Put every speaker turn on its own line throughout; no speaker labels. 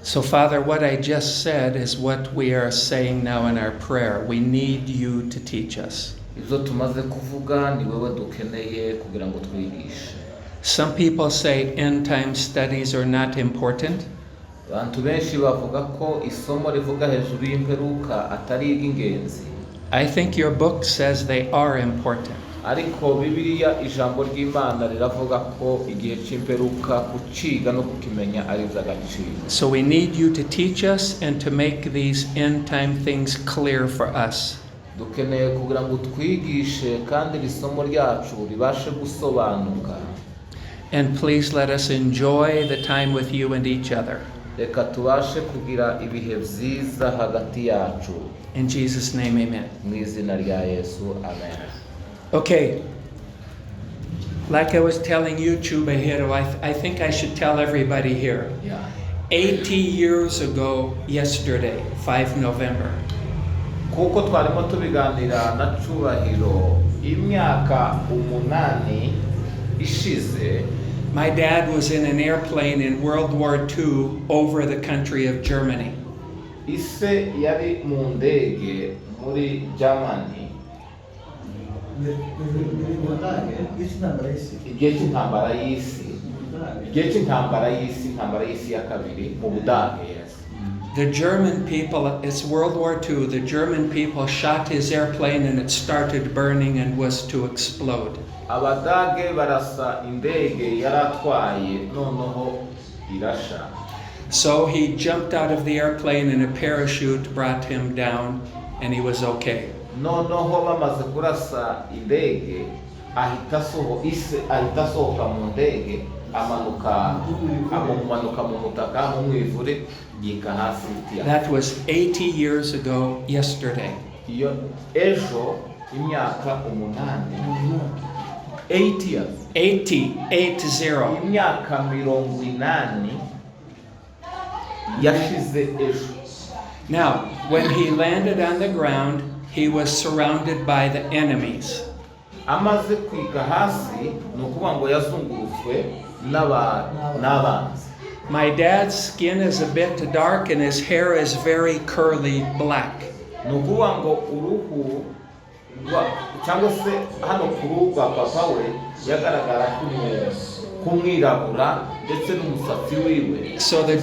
So, Father, what I just said is what we are saying now in our prayer. We need you to teach us. Some people say end time studies are not important. I think your book says they are important.
Ariko Bibiliya ijambo ry'Imana riravuga ko igihe cy'imperuka kuciga no kukimenya ari iby'agaciro.
So we need you to teach us and to make these end time things clear for us.
Dukeneye kugira ngo twigishe kandi isomo ryacu ribashe gusobanuka.
And please let us enjoy the time with you and each other.
Reka tubashe kugira ibihe byiza hagati yacu.
In Jesus' name, amen.
Mu izina rya Yesu, amen.
Okay, like I was telling you, Chubahiro, I think I should tell everybody here.
Yeah.
80 years ago yesterday, 5 November.
Kuko twarimo tubiganira na Chubahiro imyaka 8 ishize.
My dad was in an airplane in World War II over the country of Germany.
Ise yari mu ndege muri Germany. Igihe cy'intambara y'isi ya kabiri mu Budage.
The German people, it's World War II, the German people shot his airplane and it started burning and was to explode.
Abadage barasa indege yaratwaye noneho irasha.
So he jumped out of the airplane and a parachute brought him down and he was okay.
Noneho bamaze kurasa indege ahita sohoka mu ndege amanuka mu mutaka mu mwivure yika hasi.
That was 80 years ago yesterday.
Iyo ejo imyaka 8 years.
80.
Imyaka 80 yashize ejo.
Now, when he landed on the ground, he was surrounded by the enemies.
Amaze kwika hasi nukuvuga ngo yazungurutswe n'abanzi.
My dad's skin is a bit dark and his hair is very curly black.
Nukuvuga ngo uruhu cyangwa se hano ku ruhu rwa papa we yagaragara kumwirabura ndetse n'umusatsi wiwe.
So the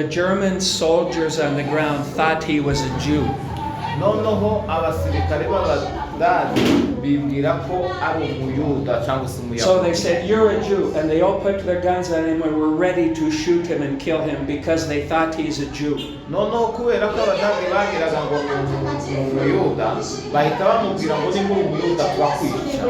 German soldiers on the ground thought he was a Jew.
Noneho abasirikare b'Abadage bibwira ko ari umuyuda cyangwa se umuyahudi.
So they said, "You're a Jew," and they all put their guns on him and were ready to shoot him and kill him because they thought he's a Jew.
Noneho kubera ko Abadage bagiraga ngo ni umuyuda bahita bamubwira ngo ni umuyuda twakwica.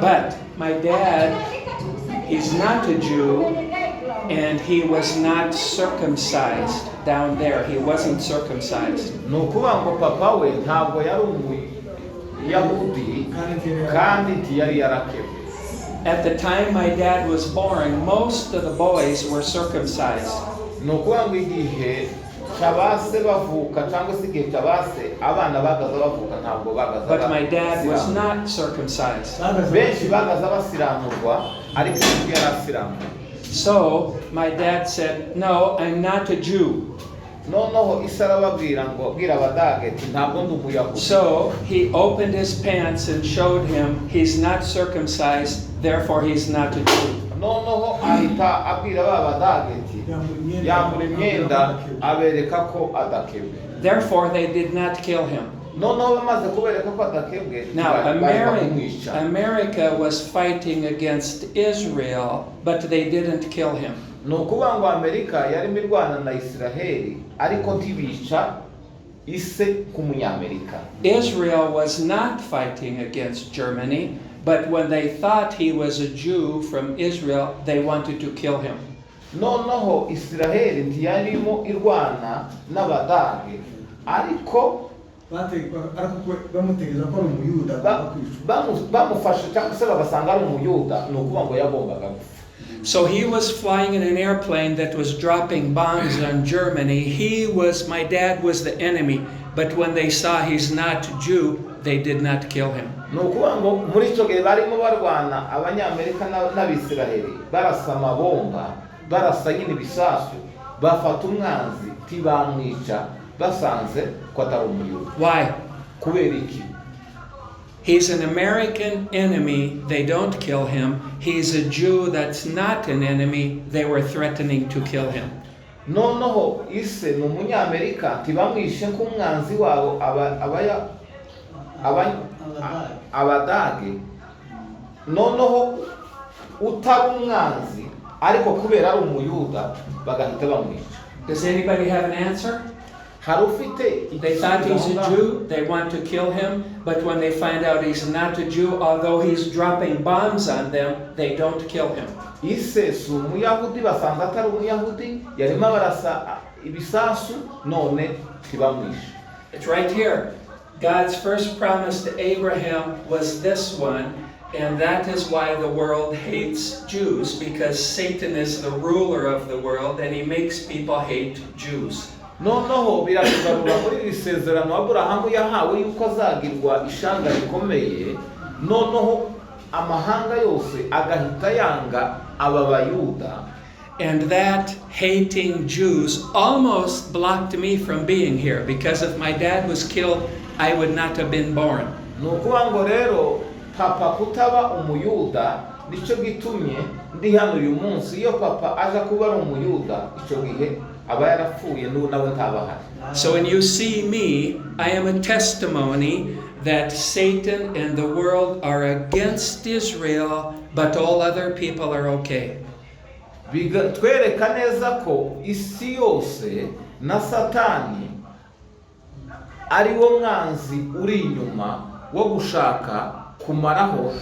But my dad, he's not a Jew, and he was not circumcised down there. He wasn't circumcised.
Nukuvuga ngo papa we ntabwo yari umuyahudi kandi ntiyari yarakebwe.
At the time my dad was born, most of the boys were circumcised.
Nukuvuga ngo igihe cyabase bavuka cyangwa se igihe cyabase abana bagaza bavuka ntabwo bagaza.
But my dad was not circumcised.
Benshi bagaza basiramurwa ariko yarasiramurwa.
So my dad said, "No, I'm not a Jew."
Noneho isarababwira ngo bwira Abadage ati ntabwo ndi umuyahudi.
So he opened his pants and showed him he's not circumcised, therefore he's not a Jew.
Noneho ahita abwira Abadage ati yambura imyenda abereka ko adakebwe.
Therefore they did not kill him.
Noneho bamaze kubereka ko adakebwe.
Now America was fighting against Israel, but they didn't kill him.
Nukuvuga ngo Amerika yari mirwana na Israeli ariko ntibica ise k'umunyamerika.
Israel was not fighting against Germany, but when they thought he was a Jew from Israel, they wanted to kill him.
Noneho Israeli ntiyarimo irwana n'Abadage ariko bamufashe cyangwa se bagasanga ari umuyuda nukuvuga ngo yagombaga gupfa.
So he was flying in an airplane that was dropping bombs on Germany. My dad was the enemy, but when they saw he's not Jew, they did not kill him.
ni ukuvuga ngo muri icyo gihe barimo barwana abanyamerika n'abisiraheli barasa amabomba barasa nyine ibisasu bafata umwanzi ntibamwica basanze ko atari umuyuda.
Why?
Kubera iki?
He's an American enemy, they don't kill him. He's a Jew that's not an enemy, they were threatening to kill him.
Noneho ise ni umunyamerika ntibamwishe nk'umwanzi wabo abadage, noneho utari umwanzi ariko kubera ari umuyuda bagahita bamwica.
Does anybody have an answer? They thought he's a Jew, they want to kill him, but when they find out he's not a Jew, although he's dropping bombs on them, they don't kill him.
Ise si umuyahudi basanze atari umuyahudi yarimo barasa ibisasu none ntibamwishe.
It's right here. God's first promise to Abraham was this one, and that is why the world hates Jews, because Satan is the ruler of the world and he makes people hate Jews.
Noneho biragarura muri iri sezerano Aburahamu yahawe yuko azagirwa ishanga rikomeye, noneho amahanga yose agahita yanga aba bayuda.
And that hating Jews almost blocked me from being here, because if my dad was killed, I would not have been born.
Ni ukuvuga ngo rero papa kutaba umuyuda nicyo gitumye ndi hano uyu munsi. Iyo papa aza kuba ari umuyuda icyo gihe aba yarapfuye nawe ntabahari.
So when you see me, I am a testimony that Satan and the world are against Israel, but all other people are okay.
Twereka neza ko isi yose na Satani ari wo mwanzi uri inyuma wo gushaka kumaraho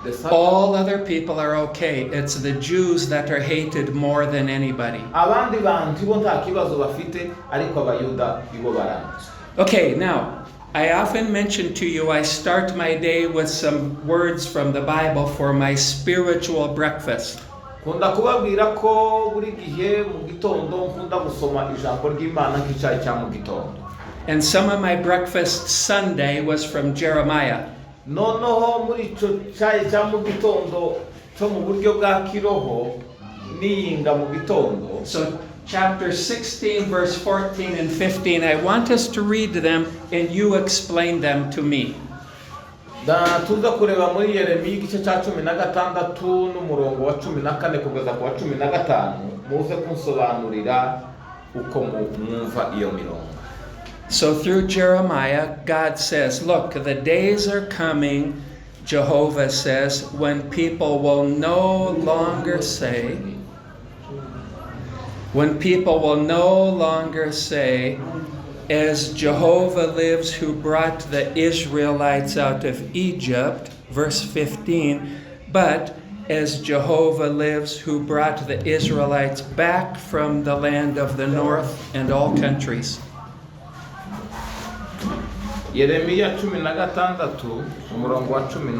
the
all other people are okay. It's the Jews that are hated more than anybody.
Abandi bantu bo nta kibazo bafite ariko abayuda ibo baranze.
Okay, now I often mention to you I start my day with some words from the Bible for my spiritual breakfast.
Kunda kubabwira ko buri gihe mu gitondo nkunda gusoma ijambo ry'Imana nk'icyayi cya mu gitondo.
And some of my breakfast Sunday was from Jeremiah.
Noneho muri ico cyayi cya mu gitondo cyo mu buryo bwa kiroho niyinga mu gitondo.
So chapter 16 verse 14 and 15, I want us to read them and you explain them to me.
Tuza kureba muri Yeremiya igice cya 16 n'umurongo wa 14 kugeza ku wa 15 muze kunsobanurira uko mwumva iyo mirongo.
So through Jeremiah, God says, look, the days are coming, Jehovah says, when people will no longer say, as Jehovah lives who brought the Israelites out of Egypt, verse 15, but as Jehovah lives who brought the Israelites back from the land of the north and all countries.
Yeremiya 16 umurongo wa 14. umurongo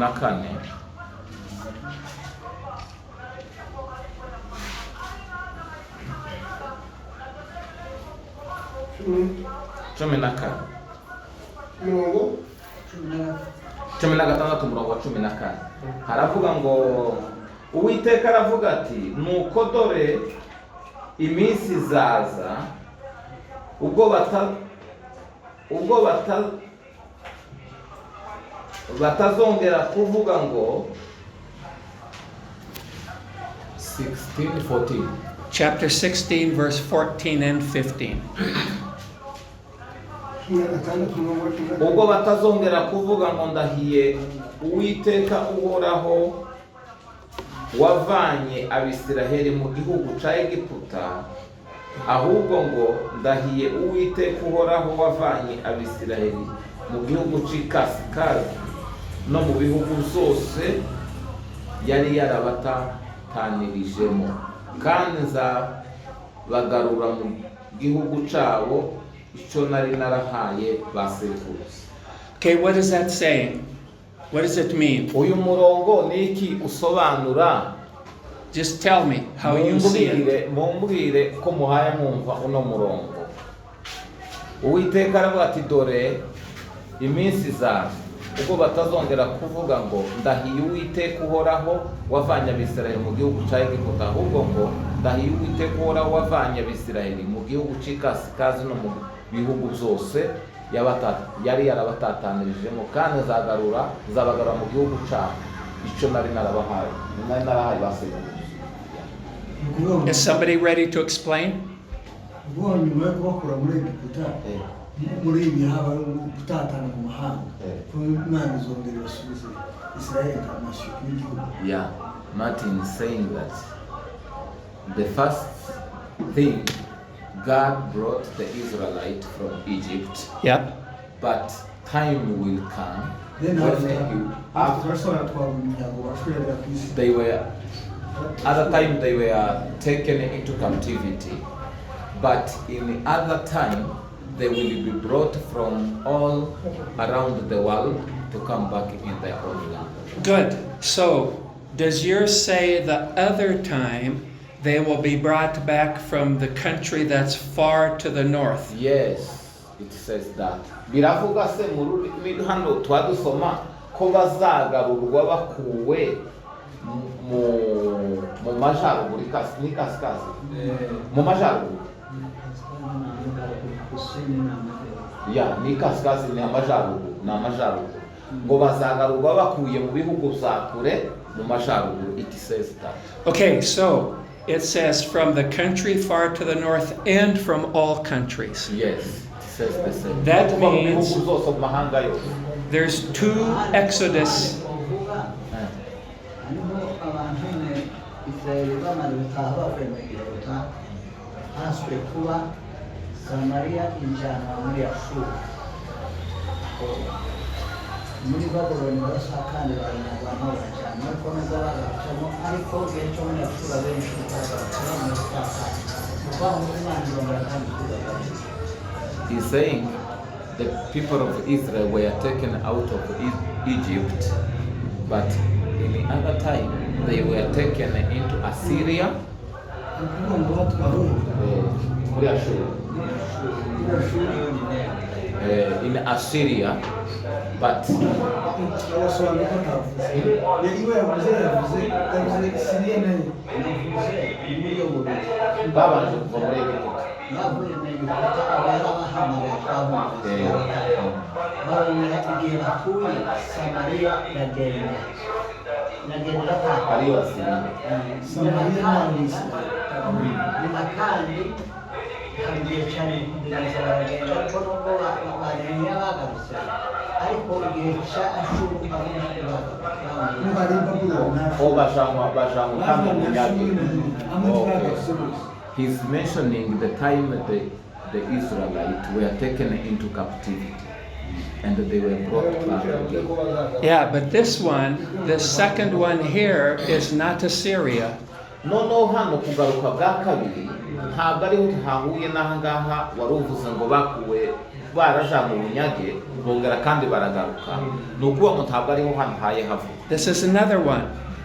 wa 14 haravuga ngo Uwiteka aravuga ati nuko dore iminsi izaza ubwo batazongera kuvuga ngo 16:14.
Chapter 16 verse 14 and 15.
Ubwo batazongera kuvuga ngo ndahiye Uwiteka uhoraho wavanye Abisiraheli mu gihugu cya Egiputa, ahubwo ngo ndahiye Uwiteka uhoraho wavanye Abisiraheli mu gihugu cy'ikasikazi no mu bihugu zose yari yarabatatanyirijemo, kandi nzabagarura mu gihugu cyabo icyo nari narahaye ba sekuruza.
Okay, what is that saying? What does it mean?
Uyu murongo ni iki usobanura?
Just tell me how you see it.
mumbwire ko muhaye mwumva uno murongo. Uwiteka aravuga ati dore iminsi izaza ubwo batazongera kuvuga ngo ndahiye Uwiteka uhoraho wavanye Abisirayeli mu gihugu cya Egiputa, ahubwo ngo ndahiye Uwiteka uhoraho wavanye Abisirayeli mu gihugu cy'ikasikazi no mu bihugu byose yari yarabatatanyirijemo, kandi zabagarura mu gihugu cyabo icyo nari narabahaye basekuruza.
Is somebody ready to explain?
Yeah, Martin is saying that the first thing, God brought the Israelite from Egypt.
Yep.
But time will come
Then
they were other time they were taken into captivity, but in the other time they will be brought from all around the world to come back in their own land.
Good. So, does yours say the other time they will be brought back from the country that's far to the north?
Yes, it says that. Biravuga se mu hano twadusoma ko bazagarurwa bakuwe mu majaruguru n'ikasikazi mu majaruguru ya n'ikasikazi ni amajaruguru ngo bazagarurwa bakuye mu bihugu za kure mu majaruguru. It says that.
Okay, so it says from the country far to the north and from all countries.
Yes, it says the same.
That means
mahanga yose.
there's two Exodus.
He's saying the people of Israel were taken out of Egypt, but in the other time they were taken into Assyria. In Assyria, but he's mentioning the time the Israelites were taken into captivity and they were brought back again.
Yeah, but this one, the second one here, is not Assyria.
No hano kugaruka bwa kabiri ntabwo ariho hahuye n'ahangaha wari uvuze ngo bakuwe baraja mu bunyage bongera kandi baragaruka ni ukuvuga ngo ntabwo ariho hano haye havuga.
This is another one.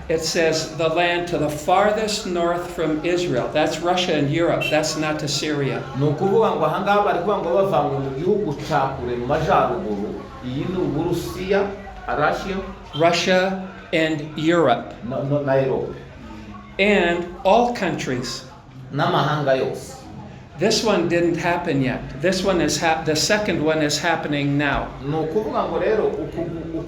It says the land to the farthest north from Israel. That's Russia and Europe. That's not Assyria.
Ni ukuvuga ngo ahangaha bari kuvuga ngo bavanywe mu gihugu cya kure mu majyaruguru. Iyi ni Uburusiya,
Russia and Europe.
Na Europe.
And all countries.
N'amahanga yose.
This one didn't happen yet. This one is the second one is happening now.
Ni ukuvuga ngo rero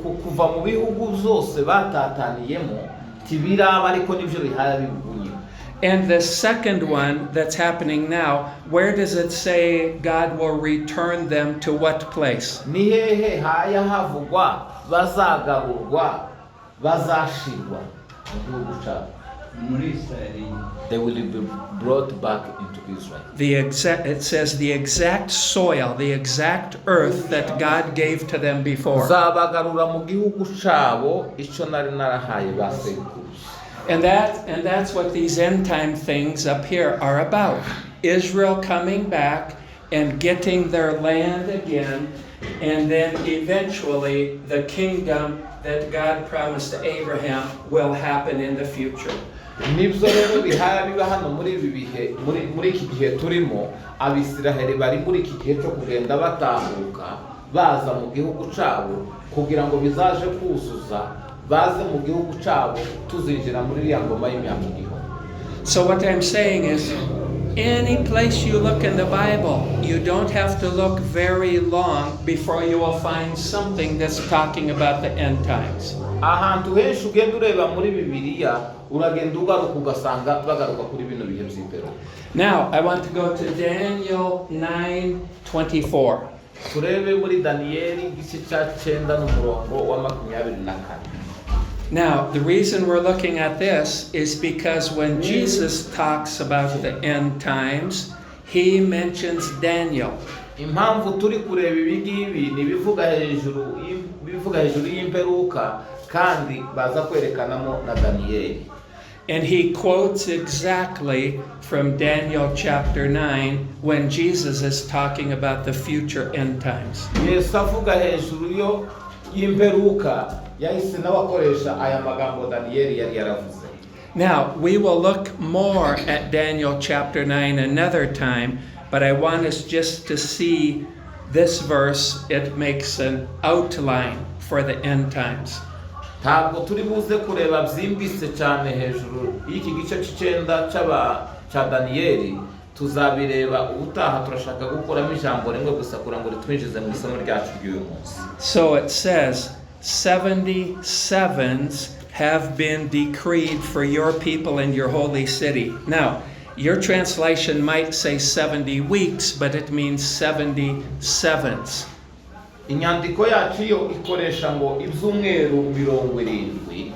kuva mu bihugu zose batataniyemo tibiraba ariko nibyo bihaya bibunye.
And the second one that's happening now, where does it say God will return them to what place?
Ni hehe haya havugwa bazagarurwa bazashirwa mu gihugu cyabo. They will be brought back into Israel.
It says the exact soil, the exact earth that God gave to them before.
Zabagarura mu gihugu cyabo icyo nari narahaye basekuruza.
And that's what these end time things up here are about. Israel coming back and getting their land again, and then eventually the kingdom that God promised to Abraham will happen in the future.
nibyo rero biba hano muri ibi bihe muri iki gihe turimo abisiraheli bari muri iki gihe cyo kugenda batahuka baza mu gihugu cyabo kugira ngo bizaje kuzuza baze mu gihugu cyabo tuzinjira muri iriya ngoma y'imyaka igihumbi.
So what I'm saying is, any place you look in the Bible, you don't have to look very long before you will find something that's talking about the end times.
Ahantu henshi ugenda ureba muri Bibiliya uragenda ugaruka ugasanga bagaruka kuri bino bihe by'imperuka.
Now, I want to go to Daniel 9:24.
Turebe muri Daniyeli igice cya 9 n'umurongo wa 24.
Now, the reason we're looking at this is because when Jesus talks about the end times, he mentions Daniel.
Impamvu turi kureba ibi ngibi ni bivuga hejuru y'imperuka kandi baza kwerekanamo na Daniyeli.
And he quotes exactly from Daniel chapter 9 when Jesus is talking about the future end times.
Yesu avuga hejuru yo y'imperuka yahise n'abakoresha aya magambo Daniyeli yari yaravuze.
Now, we will look more at Daniel chapter 9 another time, but I want us just to see this verse. It makes an outline for the end times.
Ntabwo turi buze kureba byimbitse cyane hejuru y'iki gice cy'icenda cya Daniyeli, tuzabireba ubutaha. Turashaka gukuramo ijambo rimwe gusa kugira ngo ritwinjize mu isomo ryacu ry'uyu munsi.
So it says 77s have been decreed for your people and your holy city. Now, your translation might say 70 weeks, but it means 77s.
Inyandiko yacu yo ikoresha ngo ibyumweru 70.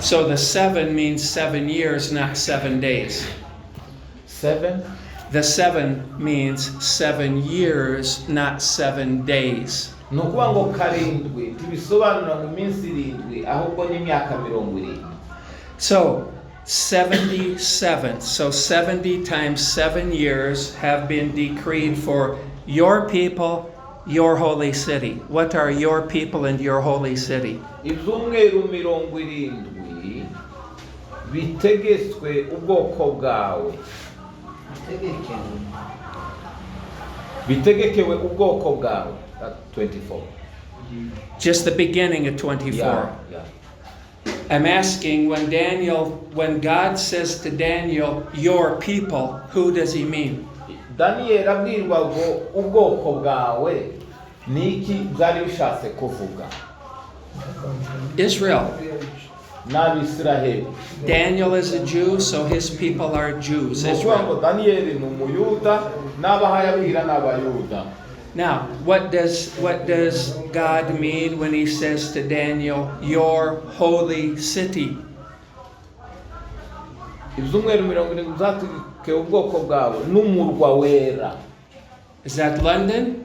So the 7 means 7 years, not 7 days.
7?
The 7 means 7 years, not 7 days.
Nukuvuga ngo karindwi tibisobanura mu minsi 7 ahubwo ni imyaka 70.
So 77. So 70 times 7 years have been decreed for your people, your holy city. What are your people and your holy city?
Ibyumweru 70 bitegetswe ubwoko bwawe. Bitegekewe ubwoko bwawe. 24.
Just the beginning of 24.
Yeah.
I'm asking, when God says to Daniel, your people, who does he mean?
Daniyeli abwirwa ngo ubwoko bwawe niki bwari bishatse kuvuga?
Israel.
N'Abisiraheli.
Daniel is a Jew, so his people are Jews. Israel.
Daniyeli ni umuyuda n'abahayabwira n'abayuda.
Now, what does God mean when he says to Daniel, your holy city?
Ibyumweru 70 zategekewe ubwoko bwawe n'umurwa wera.
Is that London?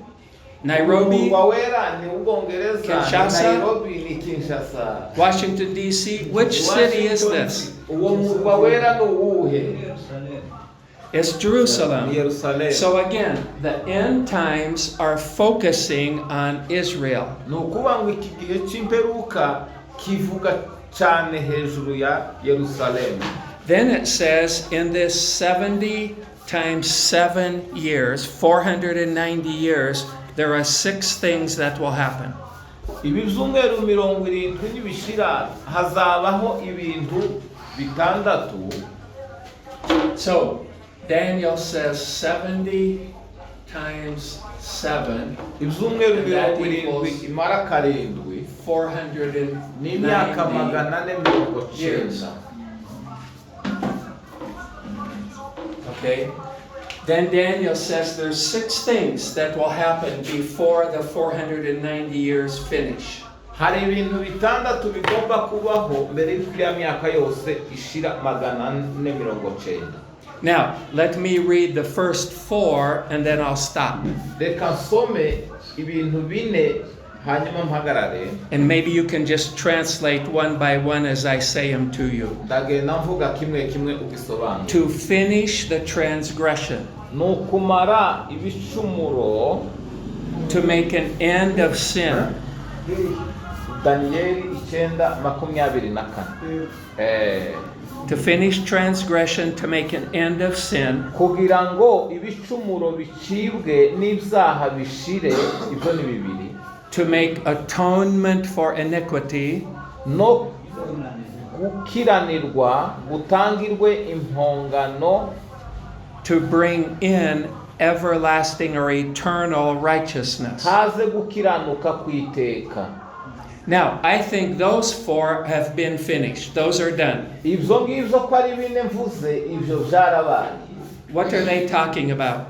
Nairobi?
Umurwa wera ni Ubwongereza.
Kinshasa?
Nairobi ni Kinshasa.
Washington, D.C.? Which city is this?
Uwo murwa wera ni uwuhe?
It's Jerusalem.
Jerusalem.
So again, the end times are focusing on Israel.
Nukuvuga ngo iki gihe cy'imperuka kivuga cyane hejuru ya Yerusalemu.
Then it says, in this 70 times 7 years, 490 years, there are 6 things that will happen.
Ibi byumweru 70 nibishira hazabaho ibintu 6.
So Daniel says 70 times 7.
Ibyumweru 70 imara karindwi
490
n'imyaka 490.
Okay. Then Daniel says there's 6 things that will happen before the 490 years finish.
Hari ibintu 6 bigomba kubaho mbere y'uko iyo myaka yose ishira 490.
Now, let me read the first 4 and then I'll stop.
Reka nsome ibintu 4 hanyuma mpagarare.
And maybe you can just translate one by one as I say them to you.
Ndagenda mvuga kimwe kimwe ugisobanura.
To finish the transgression.
Nukumara ibicumuro.
To make an end of sin.
Daniyeli 9:24.
to finish transgression, to make an end of sin,
kugira ngo ibicumuro bicibwe n'ibyaha bishire. Ibyo ni bibiri.
to make atonement for iniquity,
no gukiranirwa gutangirwe impongano,
to bring in everlasting or eternal righteousness.
haze gukiranuka kwiteka.
Now, I think those four have been finished. Those are done.
Ibyo ngibyo ko ari bine mvuze, ibyo byarabaye.
What are they talking about?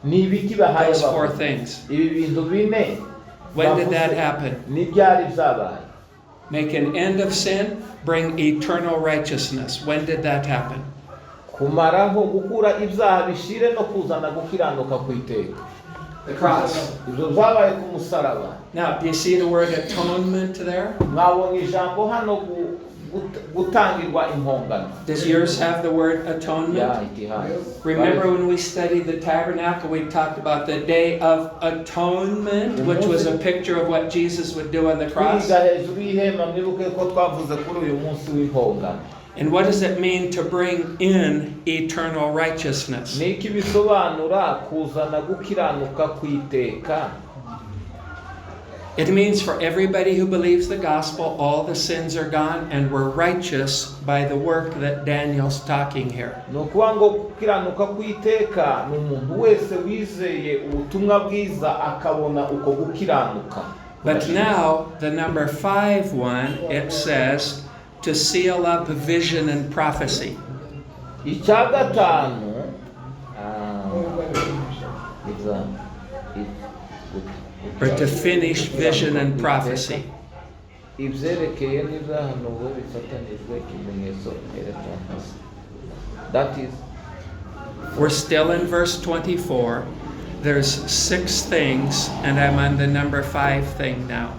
Ni ibiki bahaye
Those four
bavuze?
things.
Ibi bintu bine.
When did that
bavuze,
happen?
ni byari byabaye.
Make an end of sin, bring eternal righteousness. When did that happen?
Kumaraho gukura ibyaha bishire no kuzana gukiranuka kwiteka.
The cross.
Ibyo byabaye ku musaraba.
Now, do you see the word atonement there?
Mwabonye ijambo hano gutangirwa impongano.
Does yours have the word atonement?
Yeah, it has.
Remember when we studied the tabernacle, we talked about the Day of Atonement, which was a picture of what Jesus would do on the cross.
Kwiga hejuru y'ihema mwibuke ko twavuze kuri uyu munsi w'impongano.
And what does it mean to bring in eternal righteousness?
Niki bisobanura kuzana gukiranuka kwiteka?
It means for everybody who believes the gospel, all the sins are gone and we're righteous by the work that Daniel's talking here.
No kuba ngo gukiranuka kwiteka ni umuntu wese wizeye ubutumwa bwiza akabona uko gukiranuka.
But now, the number 5 one, it says, to seal up vision and prophecy.
Icya gatanu
Or to finish vision and prophecy.
ibyerekeye n'ibyahanuwe bifatanijwe ikimenyetso cyerekana. That is,
We're still in verse 24. There's 6 things, and I'm on the number 5 thing now.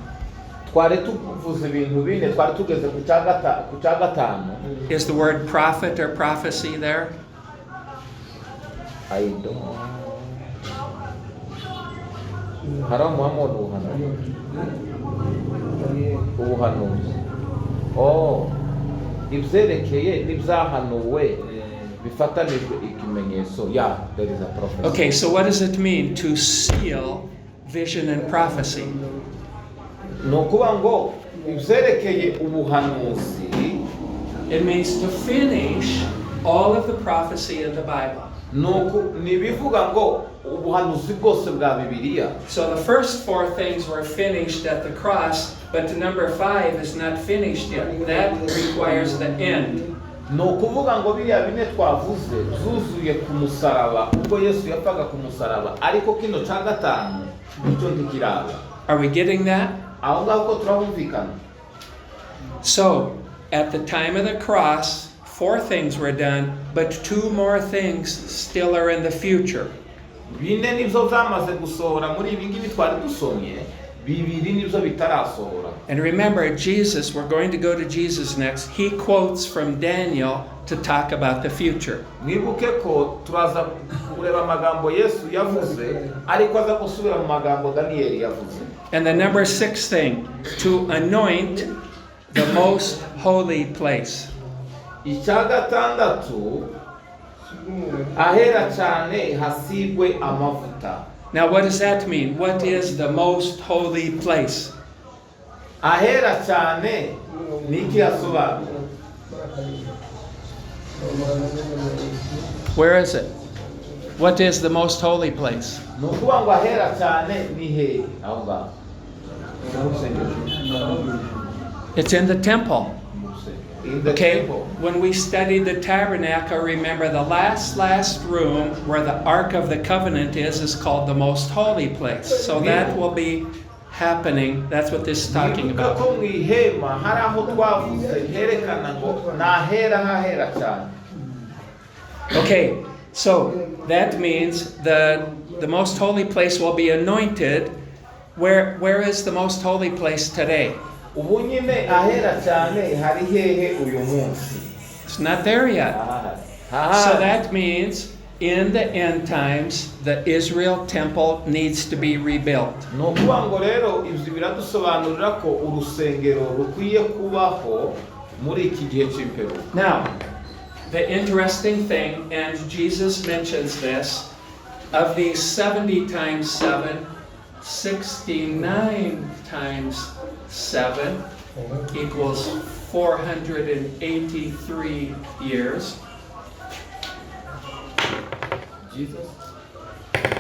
twari tuvuze ibintu bine, twari tugeze ku cya gatanu.
Is the word prophet or prophecy there?
I don't. Haramuhamud ubuhanuzi. Oh, ibyerekeye n'ibyahanuwe bifatanijwe ikimenyetso. Yeah, there is a prophecy.
Okay, so what does it mean to seal vision and prophecy?
No kuba ngo ibyerekeye ubuhanuzi.
It means to finish all of the prophecy in the Bible.
Nibivuga ngo ubuhanuzi bwose bwa Bibiliya.
So the first 4 things were finished at the cross, but the number 5 is not finished yet. That requires the end.
No kuvuga ngo biriya bine twavuze zuzuye ku musaraba ubwo Yesu yapfaga ku musaraba, ariko kino cya gatanu nicyo ntikiraba.
Are we getting that?
Aho ngaho ko turahumvikana.
So, at the time of the cross, 4 things were done, but 2 more things still are in the future.
Bine nibyo byamaze gusohora muri ibi ngibi twari dusomye, bibiri nibyo bitarasohora.
And remember, Jesus, we're going to go to Jesus next. He quotes from Daniel to talk about the future.
Mwibuke ko turaza kureba amagambo Yesu yavuze, ariko aza gusubira mu magambo Daniyeli yavuze.
And the number 6 thing, to anoint the most holy place.
Icya gatandatu, ahera cyane hasigwe amavuta.
Now, what does that mean? What is the most holy place?
Ahera cyane niki yasobanura?
Where is it? What is the most holy place?
No kuba ngo ahera cyane ni he aho ngaho.
It's in the temple.
In the
Okay,
temple.
when we studied the tabernacle, remember the last room where the Ark of the Covenant is called the most holy place. So that will be happening. That's what this is talking
Nibuka
about.
ko mu ihema hari aho twavuze herekana ngo ni ahera hahera cyane.
Okay, so that means the most holy place will be anointed. Where is the most holy place today?
Ubu nyine ahera cyane hari hehe uyu munsi?
It's not there yet. So that means in the end times, the Israel temple needs to be rebuilt.
No kuba ngo rero ibyo biradusobanurira ko urusengero rukwiye kubaho muri iki gihe cy'imperuka.
Now, the interesting thing, and Jesus mentions this, of these 70 times 7, 69 times 7 equals 483 years.
Jesus.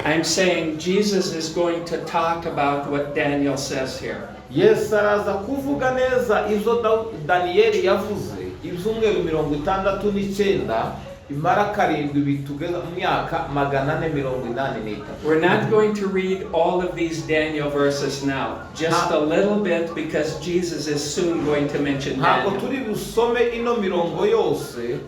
I'm saying Jesus is going to talk about what Daniel says here.
Yesu araza kuvuga neza izo Daniyeli yavuze ibyumweru 69 imara karindwi bitugeza mu myaka 483.
We're not going to read all of these Daniel verses now, just a little bit, because Jesus is soon going to mention
Ntabwo
Daniel.
turi busome ino mirongo yose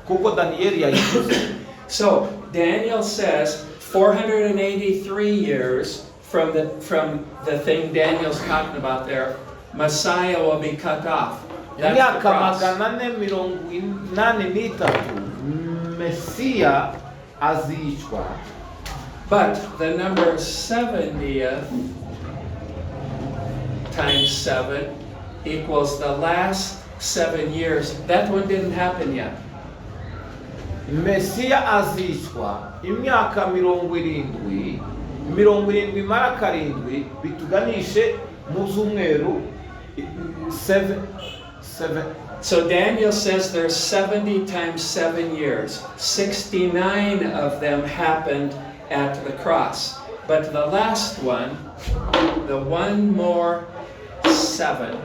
kuko Daniyeli yayivuze.
So Daniel says 483 years from the thing Daniel's talking about there, Messiah will be cut off. That's the
Imyaka
cross.
483 Mesiya azicwa.
But the number 70th times 7 equals the last 7 years. That one didn't happen yet.
Mesiya azicwa imyaka 70 mara karindwi bituganishe mu zumweru 7.
So Daniel says there's 70 times 7 years. 69 of them happened at the cross. But the last one, the one more 7,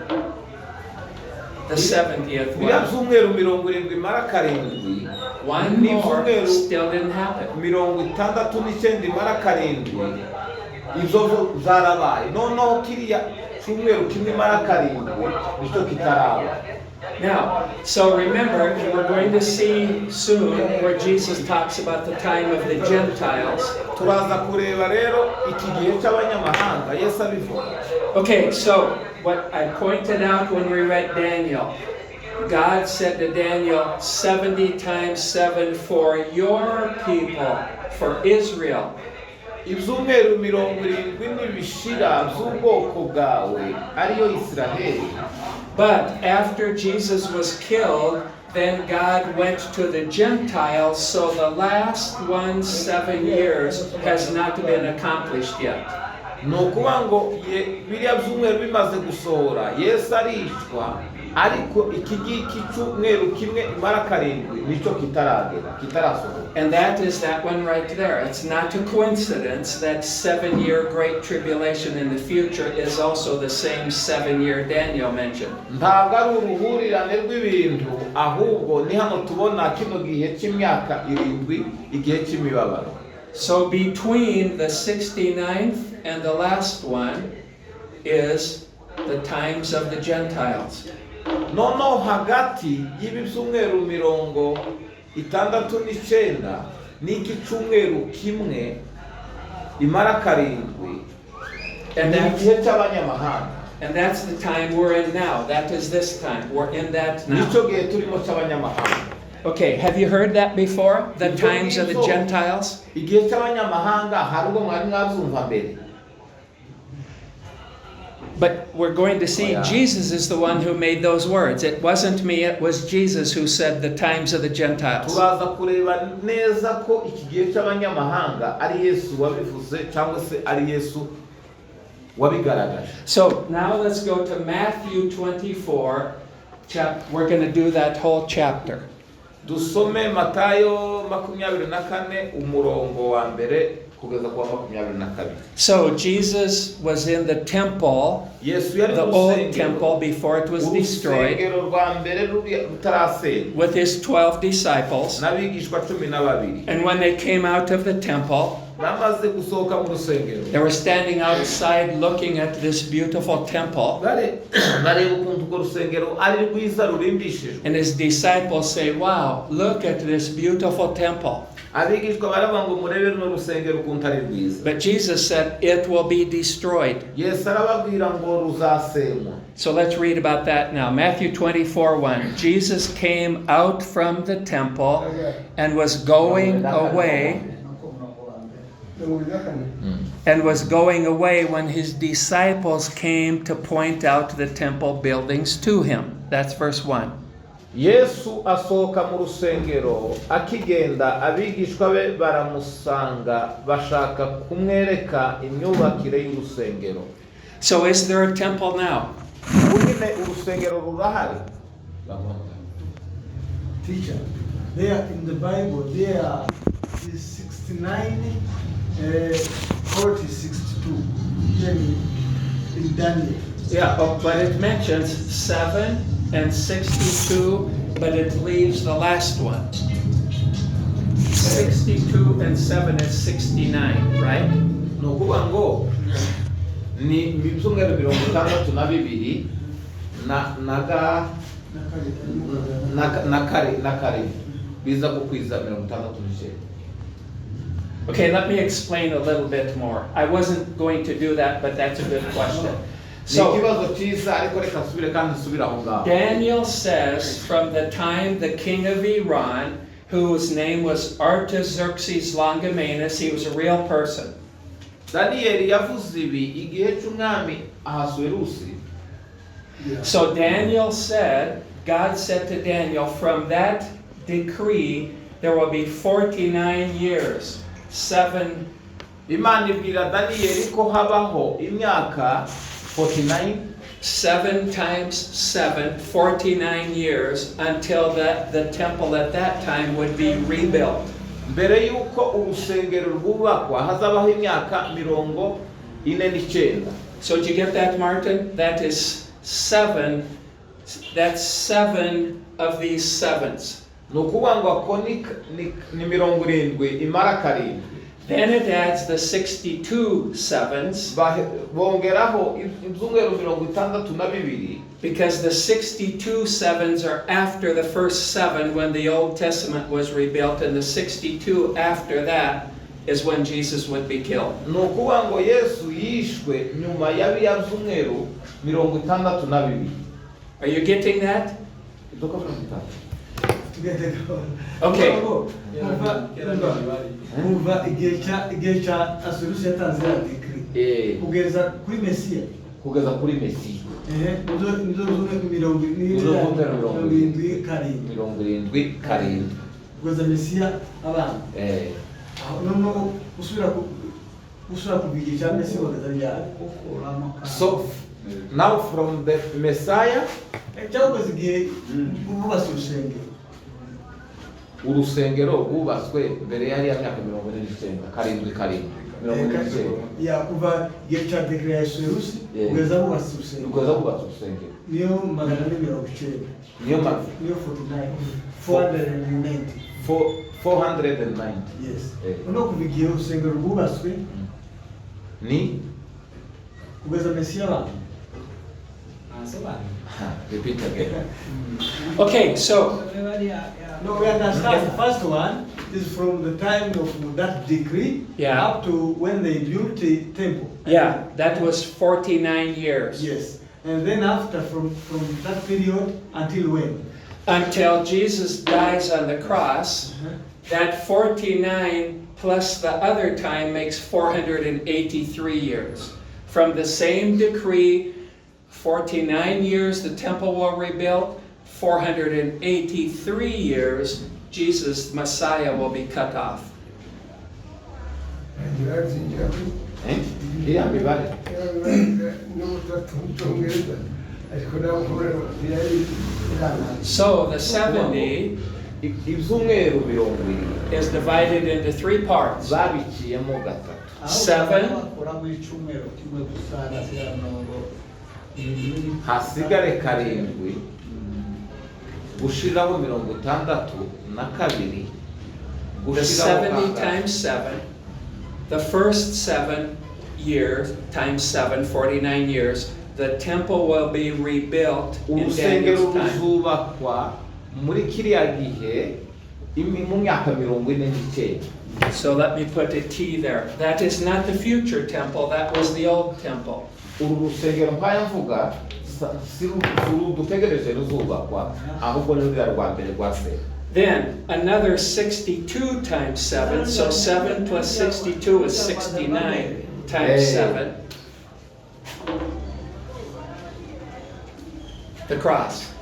the 70th
Biriya
one,
zumweru 70 mara karindwi
one more still didn't happen.
69 mara karindwi izo zarabaye noneho kiriya cyumweru kimwe mara karindwi nicyo kitaraba.
Now, so remember, we're going to see soon where Jesus talks about the time of the Gentiles.
Turaza kureba rero iki gihe cy'abanyamahanga Yesu abivuga.
Okay, so what I pointed out when we read Daniel, God said to Daniel, 70 times 7 for your people, for Israel.
Ibyumweru 70 n'ibishira by'ubwoko bwawe ariyo Israheli.
But after Jesus was killed, then God went to the Gentiles, so the last 7 years has not been accomplished yet.
Nukuvuga ngo biriya byumweru bimaze gusohora Yesu aricwa, ariko iki ngiki cyumweru kimwe imara karindwi nicyo kitarasohoka.
And that is that one right there. It's not a coincidence that 7-year great tribulation in the future is also the same 7-year Daniel mentioned.
Ntabwo ari uruhurirane rw'ibintu, ahubwo ni hano tubona kino gihe cy'imyaka 7 igihe cy'imibabaro.
So between the 69th and the last one is the times of the Gentiles.
Noneho hagati y'ibi byumweru 69 n'iki cyumweru kimwe imara karindwi
And
ni
that's,
igihe cy'abanyamahanga.
and that's the time we're in now. That is this time. We're in that
Nicyo
now.
gihe turimo cy'abanyamahanga.
Okay, have you heard that before? The times of the Gentiles?
Igihe cy'abanyamahanga hari ubwo mwari mwabyumva mbere.
But we're going to see Jesus is the one who made those words. It wasn't me, it was Jesus who said the times of the Gentiles.
Turaza kureba neza ko iki gihe cy'abanyamahanga ari Yesu wabivuze cyangwa se ari Yesu wabigaragaje.
So now let's go to Matthew 24. We're going to do that whole chapter.
Dusome Matayo 24 umurongo wa mbere kugeza kwa 22.
So Jesus was in the temple,
Yesu yari
the
mu
old
rusengero,
temple before it was destroyed,
urusengero rwa mbere rutarasenywa
with his 12 disciples.
n'abigishwa 12.
And when they came out of the temple,
Bamaze gusohoka mu rusengero,
they were standing outside looking at this beautiful temple.
bareba ukuntu urwo rusengero ari rwiza rurimbishijwe.
And his disciples say, wow, look at this beautiful temple.
Abigishwa baravuga ngo murebe runo rusengero ukuntu ari rwiza.
But Jesus said, it will be destroyed.
Yesu arababwira ngo ruzasenywa.
So let's read about that now. Matthew 24:1. Jesus came out from the temple and was going away. And was going away when his disciples came to point out the temple buildings to him. That's verse 1.
Yesu asohoka mu rusengero, akigenda abigishwa be baramusanga bashaka kumwereka imyubakire y'urusengero.
So is there a temple now?
Ubune urusengero rurahari.
Teacher, there in the Bible, there is 69, 40, 62, in Daniel.
Yeah, but it mentions 7 and 62, but it leaves the last one. 62 and 7 is 69, right?
No kuvuga ngo ni ibyumweru 62 na kare biza kukwiza 66.
Okay, let me explain a little bit more. I wasn't going to do that, but that's a good question. So, Daniel says, from the time the king of Iran, whose name was Artaxerxes Longimanus, he was a real person. So Daniel said, God said to Daniel, from that decree there will be 49 years, 7.
Imana ibwira Daniyeli ko habaho imyaka 49,
7 times 7, 49 years, until the temple at that time would be rebuilt.
mbere yuko urusengero rwubakwa hazabaho imyaka 49.
So did you get that, Martin? That is 7. That's 7 of these 7s.
Nukuvuga ngo ako ni 70 imara karindwi.
Then it adds the 62 7s.
Bongeraho ibyumweru 62,
Because the 62 7s are after the first 7 when the Old Testament was rebuilt, and the 62 after that is when Jesus would be killed.
nukuvuga ngo Yesu yishwe nyuma ya biya byumweru 62.
Are you getting that? Okay.
Kuva igihe cya Asurusi yatanze ya decree kugeza kuri Mesiya.
Kugeza kuri Mesiya.
Nizo 70 kugeza Mesiya abana. Noneho usubira ku igihe cya Mesiya kugeza ryari.
So now from the Messiah,
cyangwa igihe bubatse
urusengero rwubatswe mbere yari ya myaka 49.
kuva igihe cya decree ya Asurusi kugeza bubatse urusengero. Niyo 490. Niyo 49.
490.
Yes. No kuva igihe urusengero rwubatswe
ni
kugeza Mesiya abana.
Repeat again.
Okay, so
no, we understand. The first one is from the time of that decree up to when they built the temple.
Yeah, that was 49 years.
Yes. And then after, from that period until when?
Until Jesus dies on the cross, that 49 plus the other time makes 483 years. From the same decree, 49 years the temple will rebuild, 483 years Jesus, Messiah, will be cut off. So the 70 is divided into 3 parts. 7
hasigare karindwi gushiraho 62.
The 70 times 7, the first 7 years times 7, 49 years, the temple will be rebuilt in Daniel's time. So let me put a T there. That is not the future temple, that was the old temple. Then another 62 times 7, so 7 plus 62 is 69 times 7. The cross.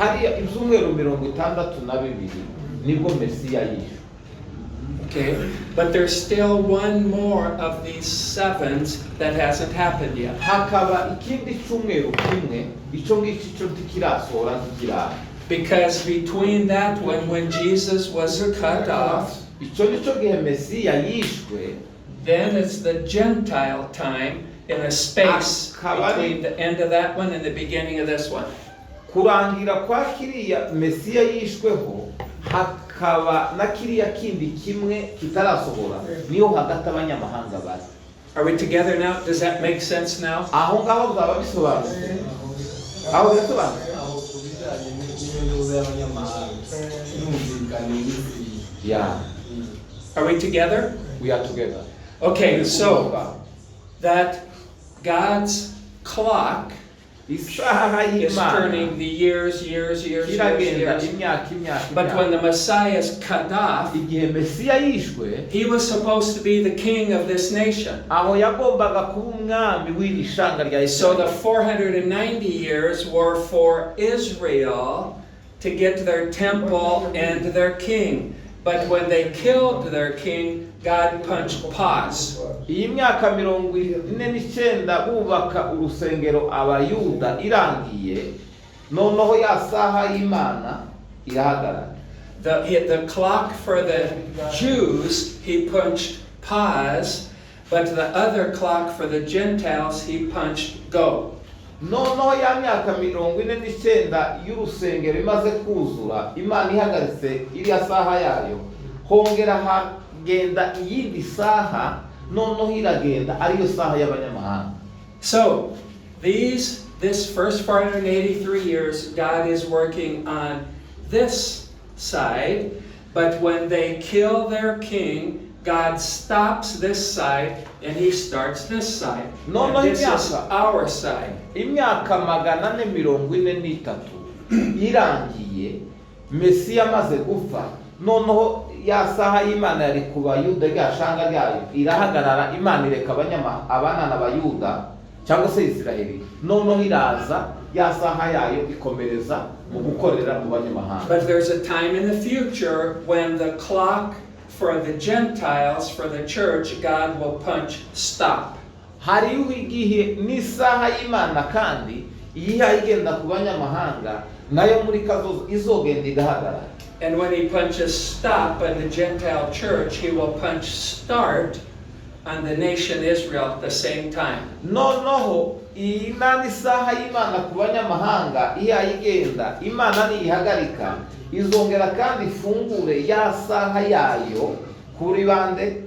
hariya ibyumweru 62 nibwo Mesiya yishwe.
Okay, but there's still one more of these sevens that hasn't happened yet.
Hakaba ikindi cyumweru kimwe icyo ngicyo cyo tikirasohora ntikirara.
Because between that when Jesus was cut off,
Icyo nicyo gihe Mesiya yishwe,
then it's the Gentile time in a space between the end of that one and the beginning of this one.
kurangira kwa kiriya Mesiya yishweho hakaba na kiriya kindi kimwe kitarasohora niyo hagati abanyamahanga bari.
Are we together now? Does that make sense now?
Aho ngaho bwaba bisobanutse. Aho bisobanutse. Yeah.
Are we together?
We are together.
Okay, so that God's clock
Isaha
is
y'Imana
turning the years.
iragenda imyaka.
But when the Messiah is cut off,
igihe Mesiya yishwe,
he was supposed to be the king of this nation.
aho yagombaga kuba umwami w'iri shanga rya
So the
Isirayeli.
490 years were for Israel to get their temple and their king. But when they killed their king, God punched pause.
Iyi myaka 49 bubaka urusengero abayuda irangiye, noneho ya saha y'Imana irahagarara.
The clock for the Jews, he punched pause, but the other clock for the Gentiles, he punched go.
Noneho ya myaka 49 y'urusengero imaze kuzura, Imana ihagaritse iriya saha yayo, hongera hagenda iyindi saha, noneho iragenda ariyo saha y'abanyamahanga.
So this first 483 years, God is working on this side, but when they kill their king, God stops this side and he starts this side.
No,
And this is
imyaka.
our side.
Imyaka 443 irangiye, Mesiya amaze gupfa, noneho ya saha y'Imana yari ku bayuda rya shanga ryayo irahagarara, Imana ireka abana n'abayuda cyangwa se Isirayeli, noneho iraza ya saha yayo ikomereza mu gukorera mu banyamahanga.
But there's a time in the future when the clock for the Gentiles, for the church, God will punch stop.
Hariho igihe n'isaha y'Imana kandi iyiha igenda ku banyamahanga nayo muri kazoza izogenda igahagarara.
And when he punches stop on the Gentile church, he will punch start on the nation Israel at the same time.
Noneho iyi nani saha y'Imana ku banyamahanga iyiha igenda, Imana niyihagarika izongera kandi ifungure ya saha yayo kuri bande,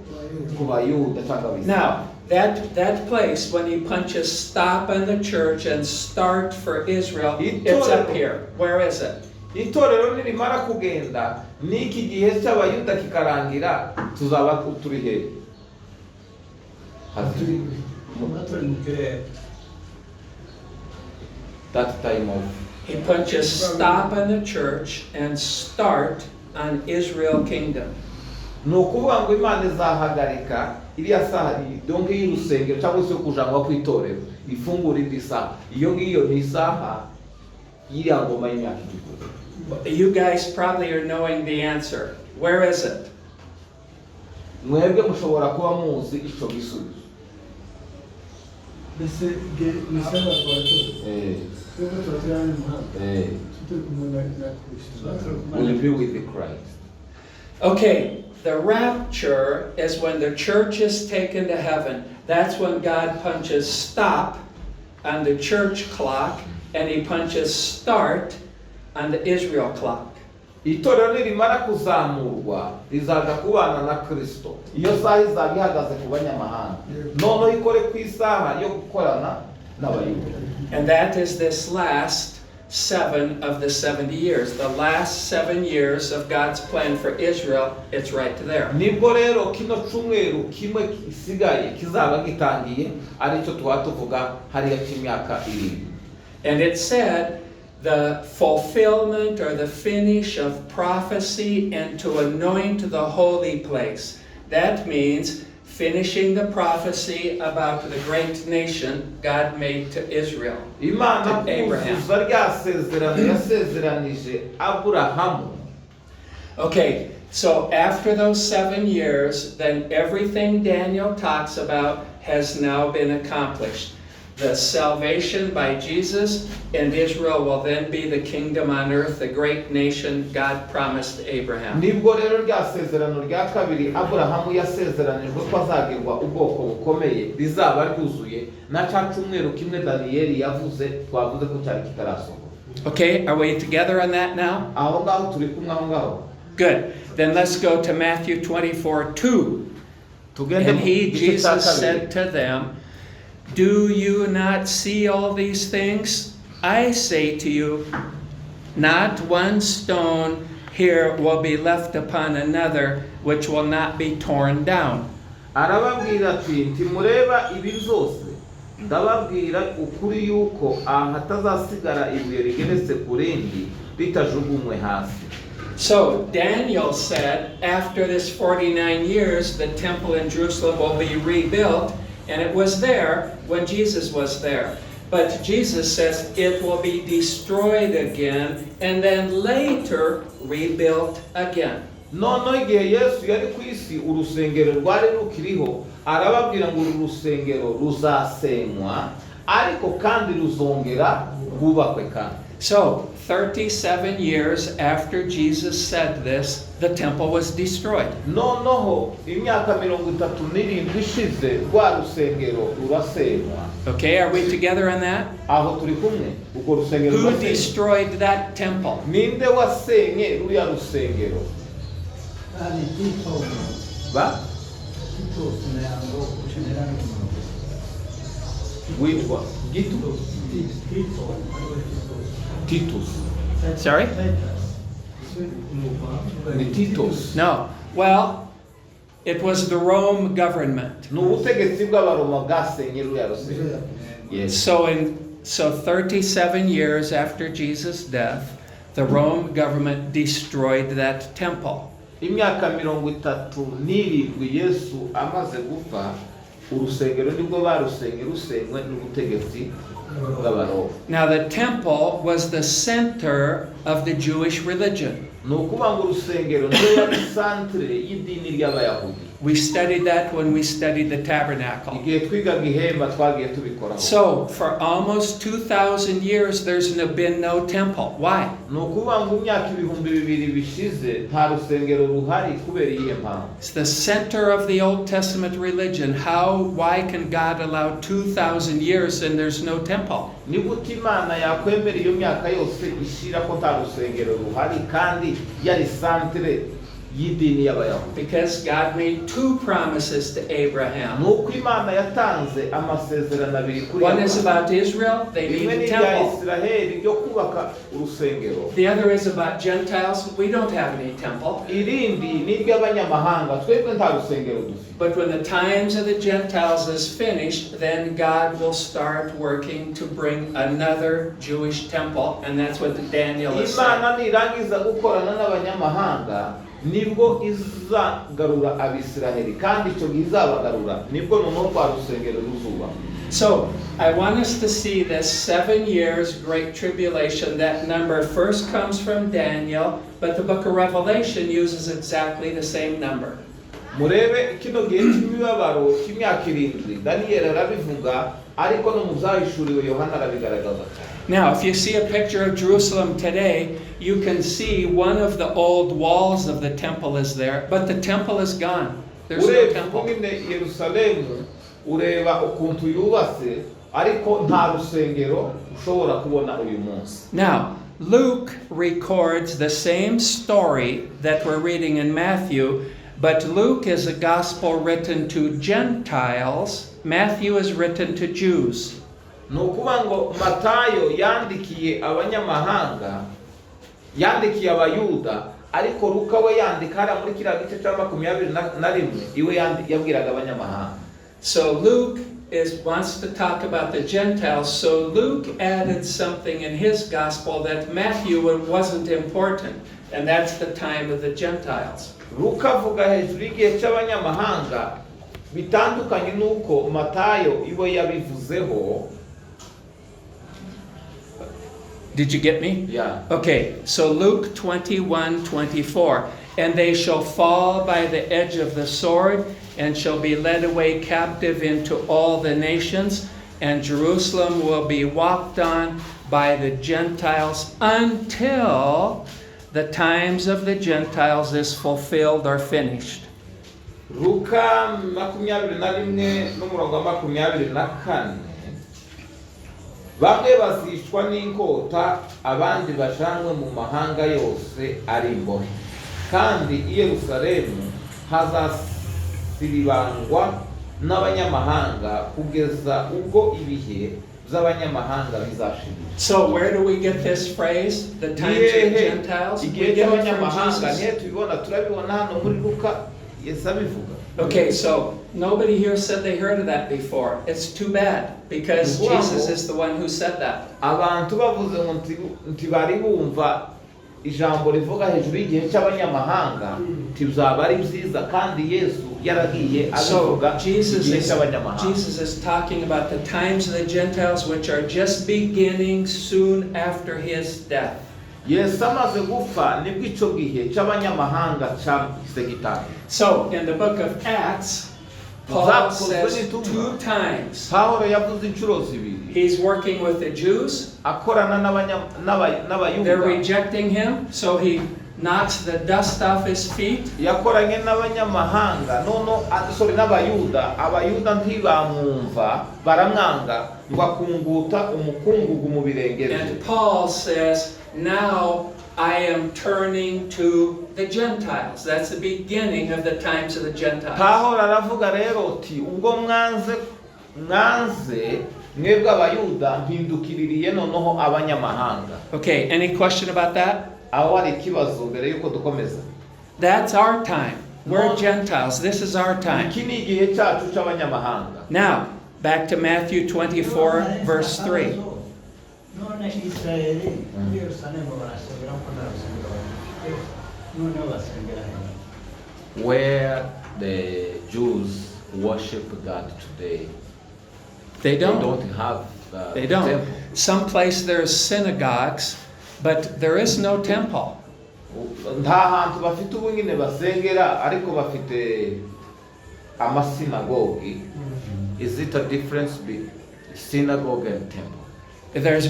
ku bayuda cyangwa abisirayeli.
Now, that place, when he punches stop on the church and start for Israel, it's up here. Where is it?
Itorero nirimara kugenda n'iki gihe cy'abayuda kikarangira, tuzaba turi he? That time of
He punches stop on the church and start on Israel kingdom.
ni ukuvuga ngo Imana izahagarika iriya saha donc y'urusengero cyangwa se kujanwa kw'itorero ifungura indi saha, iyo ngiyo ni isaha y'iriya ngoma y'imyaka igihumbi.
You guys probably are knowing the answer. Where is it?
Mwebwe mushobora kuba muzi icyo gisubizo. Will be with the Christ.
Okay, the rapture is when the church is taken to heaven. That's when God punches stop on the church clock and he punches start on the Israel clock.
Itorero nirimara kuzamurwa rizaja kubana na Kristo, iyo saha izaba ihagaze ku banyamahanga, noneho ikore ku isaha yo gukorana n'abayuda.
And that is this last 7 of the 70 years. The last 7 years of God's plan for Israel, it's right there.
Nibwo rero kino cyumweru kimwe kisigaye kizaba gitangiye, aricyo tuvuga hariya cy'imyaka 7.
And it said the fulfillment or the finish of prophecy and to anoint the holy place. That means finishing the prophecy about the great nation God made to Israel,
imana
to Abraham.
kuzuza rya sezerano yasezeranije aburahamu.
Okay, so after those 7 years, then everything Daniel talks about has now been accomplished. The salvation by Jesus, and Israel will then be the kingdom on earth, the great nation God promised Abraham.
nibwo rero rya sezerano rya kabiri aburahamu yasezeranijwe ko azagirwa ubwoko bukomeye rizaba ryuzuye na cya cyumweru kimwe daniyeli yavuze twavuze ko cyari kitarasohoka.
Okay, are we together on that now?
aho ngaho turi kumwe aho ngaho.
Good. Then let's go to Matthew 24:2.
Tugende
And
mu
he,
gice cya
Jesus,
kabiri.
said to them, "Do you not see all these things? I say to you, not one stone here will be left upon another which will not be torn down."
arababwira ati ntimureba ibi byose ndababwira ukuri yuko aha hatazasigara ibuye rigeretse ku rindi ritajugunywe hasi.
So Daniel said, after this 49 years, the temple in Jerusalem will be rebuilt, and it was there when Jesus was there. But Jesus says it will be destroyed again, and then later rebuilt again.
noneho igihe yesu yari ku isi urusengero rwari rukiriho arababwira ngo uru rusengero ruzasenywa ariko kandi ruzongera rwubakwe kandi.
So 37 years after Jesus said this, the temple was destroyed.
noneho imyaka 37 ishize rwa rusengero rurasenywa.
Okay, are we together on that?
aho turi kumwe uko rusengero
Who
rurasenywa.
destroyed that temple?
ninde wasenye ruriya rusengero? ba witwa gitu Titus.
Sorry?
ni Titus.
No. Well, it was the Rome government.
ni ubutegetsi bw'abaroma bwasenye ruriya rusengero. Yes.
So 37 years after Jesus' death, the Rome government destroyed that temple.
imyaka 37 yesu amaze gupfa urusengero nibwo barusenye rusenywe n'ubutegetsi bw'abaroma.
Now the temple was the center of the Jewish religion.
ni ukuvuga ngo urusengero niyo yari santere y'idini ry'abayahudi.
We studied that when we studied the tabernacle.
igihe twigaga ihema twagiye tubikoraho.
So for almost 2,000 years there's been no temple. Why?
ni ukuvuga ngo imyaka 2000 bishize nta rusengero ruhari kubera iyihe mpamvu.
It's the center of the Old Testament religion. Why can God allow 2,000 years and there's no temple?
ni gute imana yakwemera iyo myaka yose ishira ko nta rusengero ruhari kandi yari santere y'idini y'abayahudi?
Because God made 2 promises to Abraham.
ni uko imana yatanze amasezerano abiri kuri
One is about Israel, they
rimwe
need
ni
a
irya
temple.
isiraheli ryo kubaka urusengero.
The other is about Gentiles, we don't have any temple.
irindi ni iry'abanyamahanga twebwe nta rusengero dufite.
But when the times of the Gentiles is finished, then God will start working to bring another Jewish temple, and that's what Daniel is saying.
imana nirangiza gukorana n'abanyamahanga nibwo izagarura abisiraheli kandi icyo gihe izabagarura nibwo noneho rwa rusengero ruzuba.
So I want us to see this 7 years great tribulation. That number first comes from Daniel, but the book of Revelation uses exactly the same number.
murebe kino gihe cy'imibabaro cy'imyaka 7 daniyeli arabivuga ariko no mu byahishuriwe yohana arabigaragaza.
Now, if you see a picture of Jerusalem today, you can see one of the old walls of the temple is there, but the temple is gone. There's no temple.
nyine yerusalemu ureba ukuntu yubatse ariko nta rusengero ushobora kubona uyu munsi.
Now, Luke records the same story that we're reading in Matthew, but Luke is a gospel written to Gentiles. Matthew is written to Jews.
ni ukuvuga ngo matayo yandikiye abanyamahanga yandikiye abayuda ariko luka we yandika hariya muri kiriya gice cya 21 iwe yabwiraga abanyamahanga.
So Luke wants to talk about the Gentiles, so Luke added something in his gospel that Matthew wasn't important, and that's the time of the Gentiles.
luka avuga hejuru y'igihe cy'abanyamahanga bitandukanye n'uko Matayo iwe yabivuzeho.
Did you get me?
Yeah.
Okay, so Luke 21:24. And they shall fall by the edge of the sword, and shall be led away captive into all the nations, and Jerusalem will be walked on by the Gentiles until the times of the Gentiles is fulfilled or finished.
Luka 21 n'umurongo wa 24. Bamwe bazicwa n'inkota, abandi bajanwe mu mahanga yose ari imbohe, kandi i Yerusalemu hazasiribangwa n'abanyamahanga kugeza ubwo ibihe by'abanyamahanga bizashirira.
So where do we get this phrase, the times of the Gentiles? We
Igihe
get it from
cy'abanyamahanga
Jesus.
niyo tubibona, turabibona hano muri Luka. Yesu abivuga.
Okay, so nobody here said they heard of that before. It's too bad, because
Wow.
Jesus is the one who said that.
Abantu bavuze ngo ntibari bumva ijambo rivuga hejuru y'igihe cy'abanyamahanga, ntibizaba ari byiza, kandi Yesu yaragiye
So
abivuga
Jesus
igihe
is
cy'abanyamahanga.
talking about the times of the Gentiles, which are just beginning soon after his death.
Yesu amaze gupfa nibwo icyo gihe cy'abanyamahanga cyahise gitangira.
So in the book of Acts, Paul says 2 times
Pawulo yavuze inshuro zibiri
he's working with the Jews.
akorana
They're
n'abayuda,
rejecting him, so he knocks the dust off his feet.
yakoranye n'abanyamahanga n'abayuda. Abayuda ntibamwumva, baramwanga, ngo akunguta umukungugu mu birenge bye.
And Paul says, now I am turning to the Gentiles. That's the beginning of the times of the Gentiles.
Pawulo aravuga rero ati ubwo mwanze mwebwe abayuda mpindukiririye noneho abanyamahanga.
Okay, any question about that?
Aho hari ikibazo mbere yuko dukomeza.
That's our time. We're
No.
Gentiles. This is our time.
Iki ni igihe cyacu cy'abanyamahanga.
Now, back to Matthew 24, verse 3.
none Israeli muri Yerusalemu barasabira ko narasabira none basengera he?
Where the Jews worship God today,
They don't.
have
They don't.
temple.
Someplace there's synagogues, but there is no temple.
Nta hantu bafite ubu nyine basengera, ariko bafite amasinagogi. Is it a difference between synagogue and temple?
There's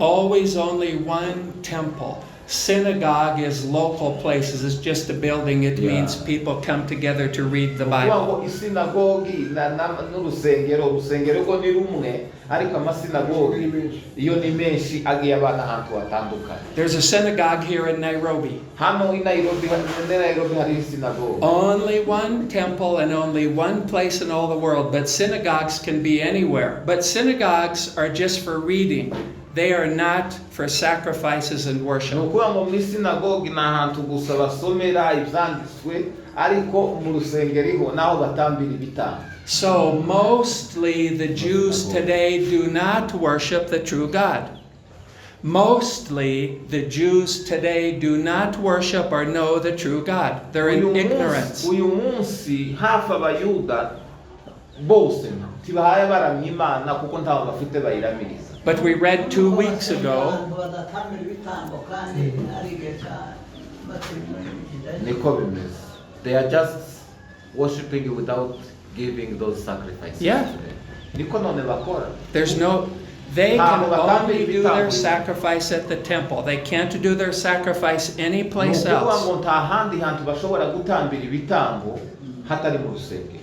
always only one temple. Synagogue is local places. It's just a building. It
Yeah.
means people come together to read the
Kuvuga
Bible.
ngo isinagogi n'urusengero, urusengero rwo ni rumwe, ariko amasinagogi iyo ni menshi agiye abana ahantu hatandukanye.
There's a synagogue here in Nairobi.
Hano i Nairobi hari isinagogi.
Only one temple and only one place in all the world, but synagogues can be anywhere. But synagogues are just for reading. They are not for sacrifices and
Ni
worship.
ukuvuga ngo muri sinagogi ni ahantu gusa basomera ibyanditswe, ariko mu rusengero iho naho batambira ibitambo.
So mostly the Jews today do not worship the true God. Mostly the Jews today do not worship or know the true God. They're in ignorance.
Uyu munsi hafi abayuda bose ntibahaye baramya Imana kuko ntaho bafite bayiramiriza.
But we read 2 weeks ago,
Niko bimeze. They are just worshiping without giving those sacrifices.
Yeah.
Niko none bakora.
they can only do their sacrifice at the temple. They can't do their sacrifice anyplace
Ni ukuvuga
else.
ngo nta handi hantu bashobora gutambira ibitambo hatari mu rusengero.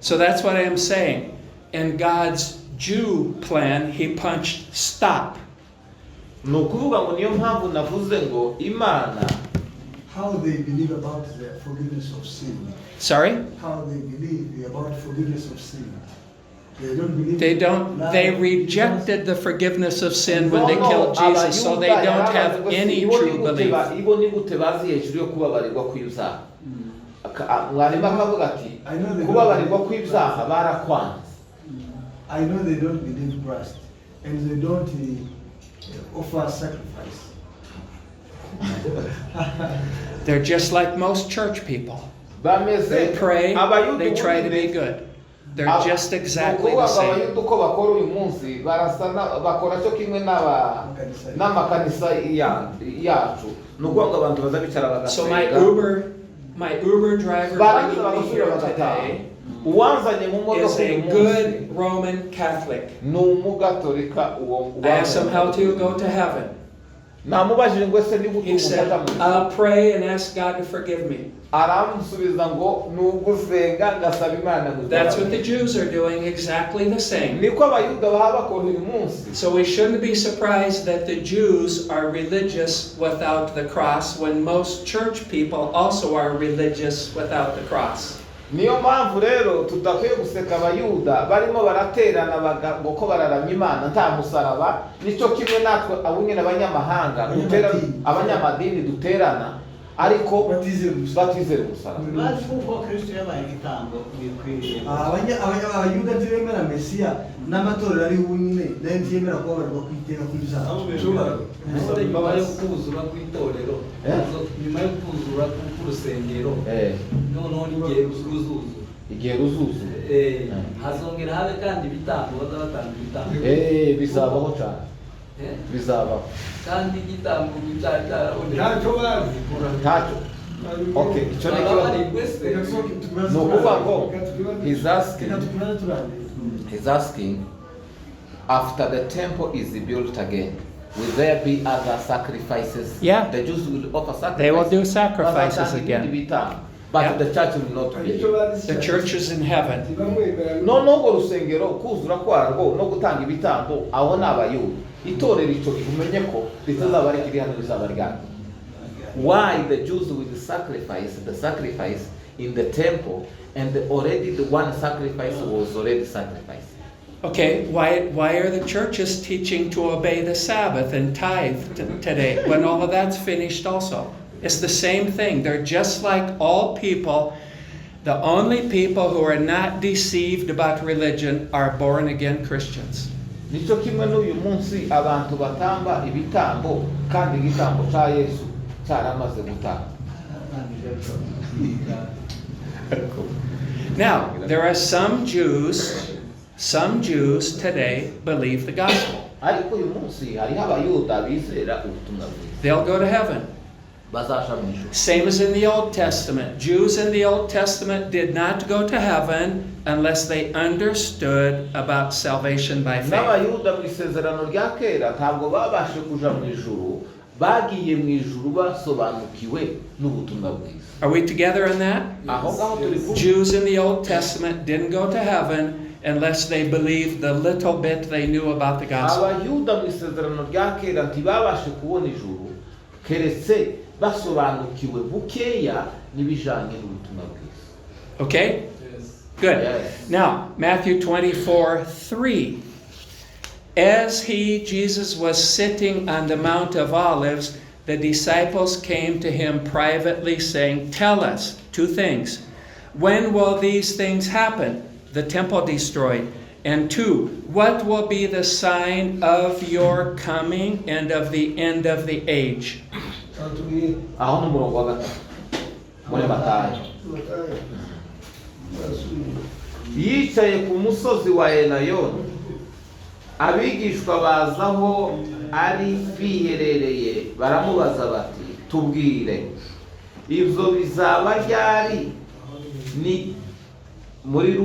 So that's what I am saying. In God's Jew plan, he punched stop.
Ni ukuvuga ngo niyo mpamvu navuze ngo Imana,
How they believe about the forgiveness of sin.
Sorry?
How they believe about forgiveness of sin. They don't believe.
They rejected the forgiveness of sin when they killed Jesus, so they don't have any true belief.
Ibo ni gute bazi hejuru yo kubabarirwa kw'ibyaha. Mwarimu akavuga ati kubabarirwa kw'ibyaha barakwanze.
I know they don't believe Christ, and they don't offer sacrifice.
They're just like most church people.
Bameze
They pray,
abayuda
they try to be
ubundi
good. They're just exactly the same.
abayuda uko bakora uyu munsi bakora cyo kimwe n'amakanisa yacu ni ukuvuga ngo abantu baza bicara
So
bagasenga
my Uber driver bringing me here today
uwanzanye mu modoka
is a good Roman Catholic.
ni umugatolika
I asked him how to go to heaven.
namubajije ngo ese niba
He said, I'll pray and ask God to forgive me.
aramusubiza ngo ni ugusenga ngasaba imana
That's what the Jews are doing, exactly the same.
niko abayuda baba bakora uyu munsi.
So we shouldn't be surprised that the Jews are religious without the cross when most church people also are religious without the cross.
niyo mpamvu rero tudakwiye guseka abayuda barimo baraterana ngo ko bararamya imana nta musaraba, nicyo kimwe natwe abanyine abanyamahanga abanyamadini duterana ariko batizera umusaraba.
bazi kuko Kristo yabaye igitambo bikwiriye. Abayuda ntibemera Mesiya n'amatorero ari bunyine nayo ntiyemera ko barwa kwiteka kuzaba.
nyuma yo kuzura kw'itorero nyuma yo kuzura k'urusengero noneho igihe ruzuzu hazongera habe kandi ibitambo bazabatanga ibitambo
bizabaho cyane bizabaho
kandi igitambo ntacyo bazi
ntacyo. Okay, icyo ni ikibazo. ni ukuvuga ngo he's asking after the temple is built again, will there be other sacrifices?
Yeah.
The Jews will offer sacrifices.
They will do sacrifices again.
But
Yeah.
the church will not be.
The church is in heaven.
noneho urwo rusengero kuzura kwarwo no gutanga ibitambo aho ni abayuda. Itorero icyo umenye ko ritazaba ari kiri hano rizaba ryari. Why the Jews will sacrifice the sacrifice in the temple, and already the one sacrifice was already sacrificed.
Okay, why are the churches teaching to obey the Sabbath and tithe today when all of that's finished also? It's the same thing. They're just like all people. The only people who are not deceived about religion are born again Christians.
Nicyo kimwe n'uyu munsi abantu batamba ibitambo kandi igitambo cya Yesu cyaramaze gutanga.
Now, there are some Jews today believe the gospel.
Ariko uyu munsi hariho abayuda bizera ubutumwa bwiza.
They'll go to heaven.
Bazasha mu ijuru.
Same as in the Old Testament. Jews in the Old Testament did not go to heaven unless they understood about salvation by faith.
N'abayuda mu isezerano rya kera ntabwo babashe kuja mu ijuru, bagiye mu ijuru basobanukiwe n'ubutumwa bwiza.
Are we together on that?
Aho ngaho turi kumwe.
Jews in the Old Testament didn't go to heaven unless they believed the little bit they knew about the gospel.
Abayuda mu isezerano rya kera ntibabashe kubona ijuru keretse basobanukiwe bukeya n'ibijanye n'ubutumwa bwiza.
Okay?
Yes.
Good.
Yes.
Now, Matthew 24:3. As Jesus was sitting on the Mount of Olives, the disciples came to him privately saying, "Tell us two things. When will these things happen? The temple destroyed. And two, what will be the sign of your coming and of the end of the age?"
Aho ni umurongo wa gatatu muri Matayo. Yicaye ku musozi wa Elayono, abigishwa bazaho ari biherereye baramubaza bati, "Tubwire, ibyo bizaba ryari?" Ni muri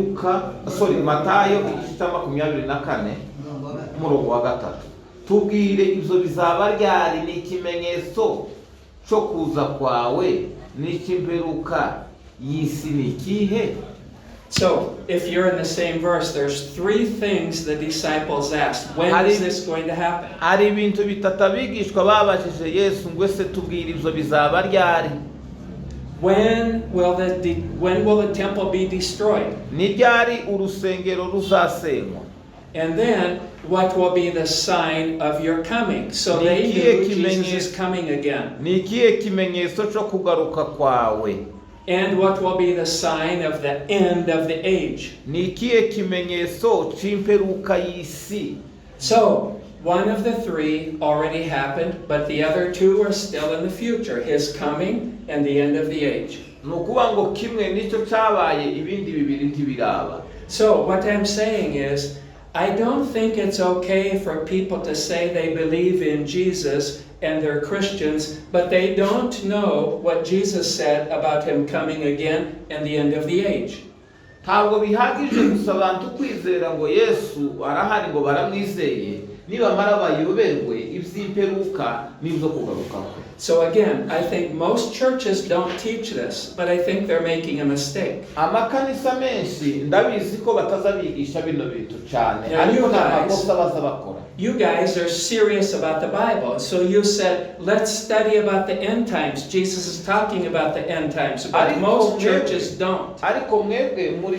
Matayo igice cya 24 umurongo wa gatatu. Tubwire ibyo bizaba ryari, ni ikimenyetso cyo kuza kwawe, ni yimperuka y'isi ni ikihe?
So, if you're in the same verse, there's three things the disciples asked. When is this going to happen?
Ari ibintu bitatu abigishwa babajije Yesu ngo ese tubwire ibyo bizaba ryari.
When will the temple be destroyed?
Ni ryari urusengero ruzasenywa?
And then, what will be the sign of your coming? So they knew Jesus is coming again.
Ni ikihe kimenyetso cyo kugaruka kwawe?
And what will be the sign of the end of the age?
Ni ikihe kimenyetso cy'imperuka y'isi?
So, one of the three already happened, but the other two are still in the future. His coming and the end of the age.
nukuvuga ngo kimwe nicyo cyabaye ibindi bibiri ntibiraba.
So what I'm saying is, I don't think it's okay for people to say they believe in Jesus and they're Christians, but they don't know what Jesus said about him coming again and the end of the age.
Ntabwo bihagije gusa abantu kwizera ngo Yesu arahari ngo baramwizeye, nibamara bayoberwe iby'imperuka n'ibyo kugaruka kwe.
So again, I think most churches don't teach this, but I think they're making a mistake.
Amakanisa menshi ndabizi ko batazabigisha bino bintu cyane,
Yeah,
ariko
you
nta
guys-
makosa baza bakora.
You guys are serious about the Bible, so you said, let's study about the end times. Jesus is talking about the end times, but most churches don't.
Ariko mwebwe muri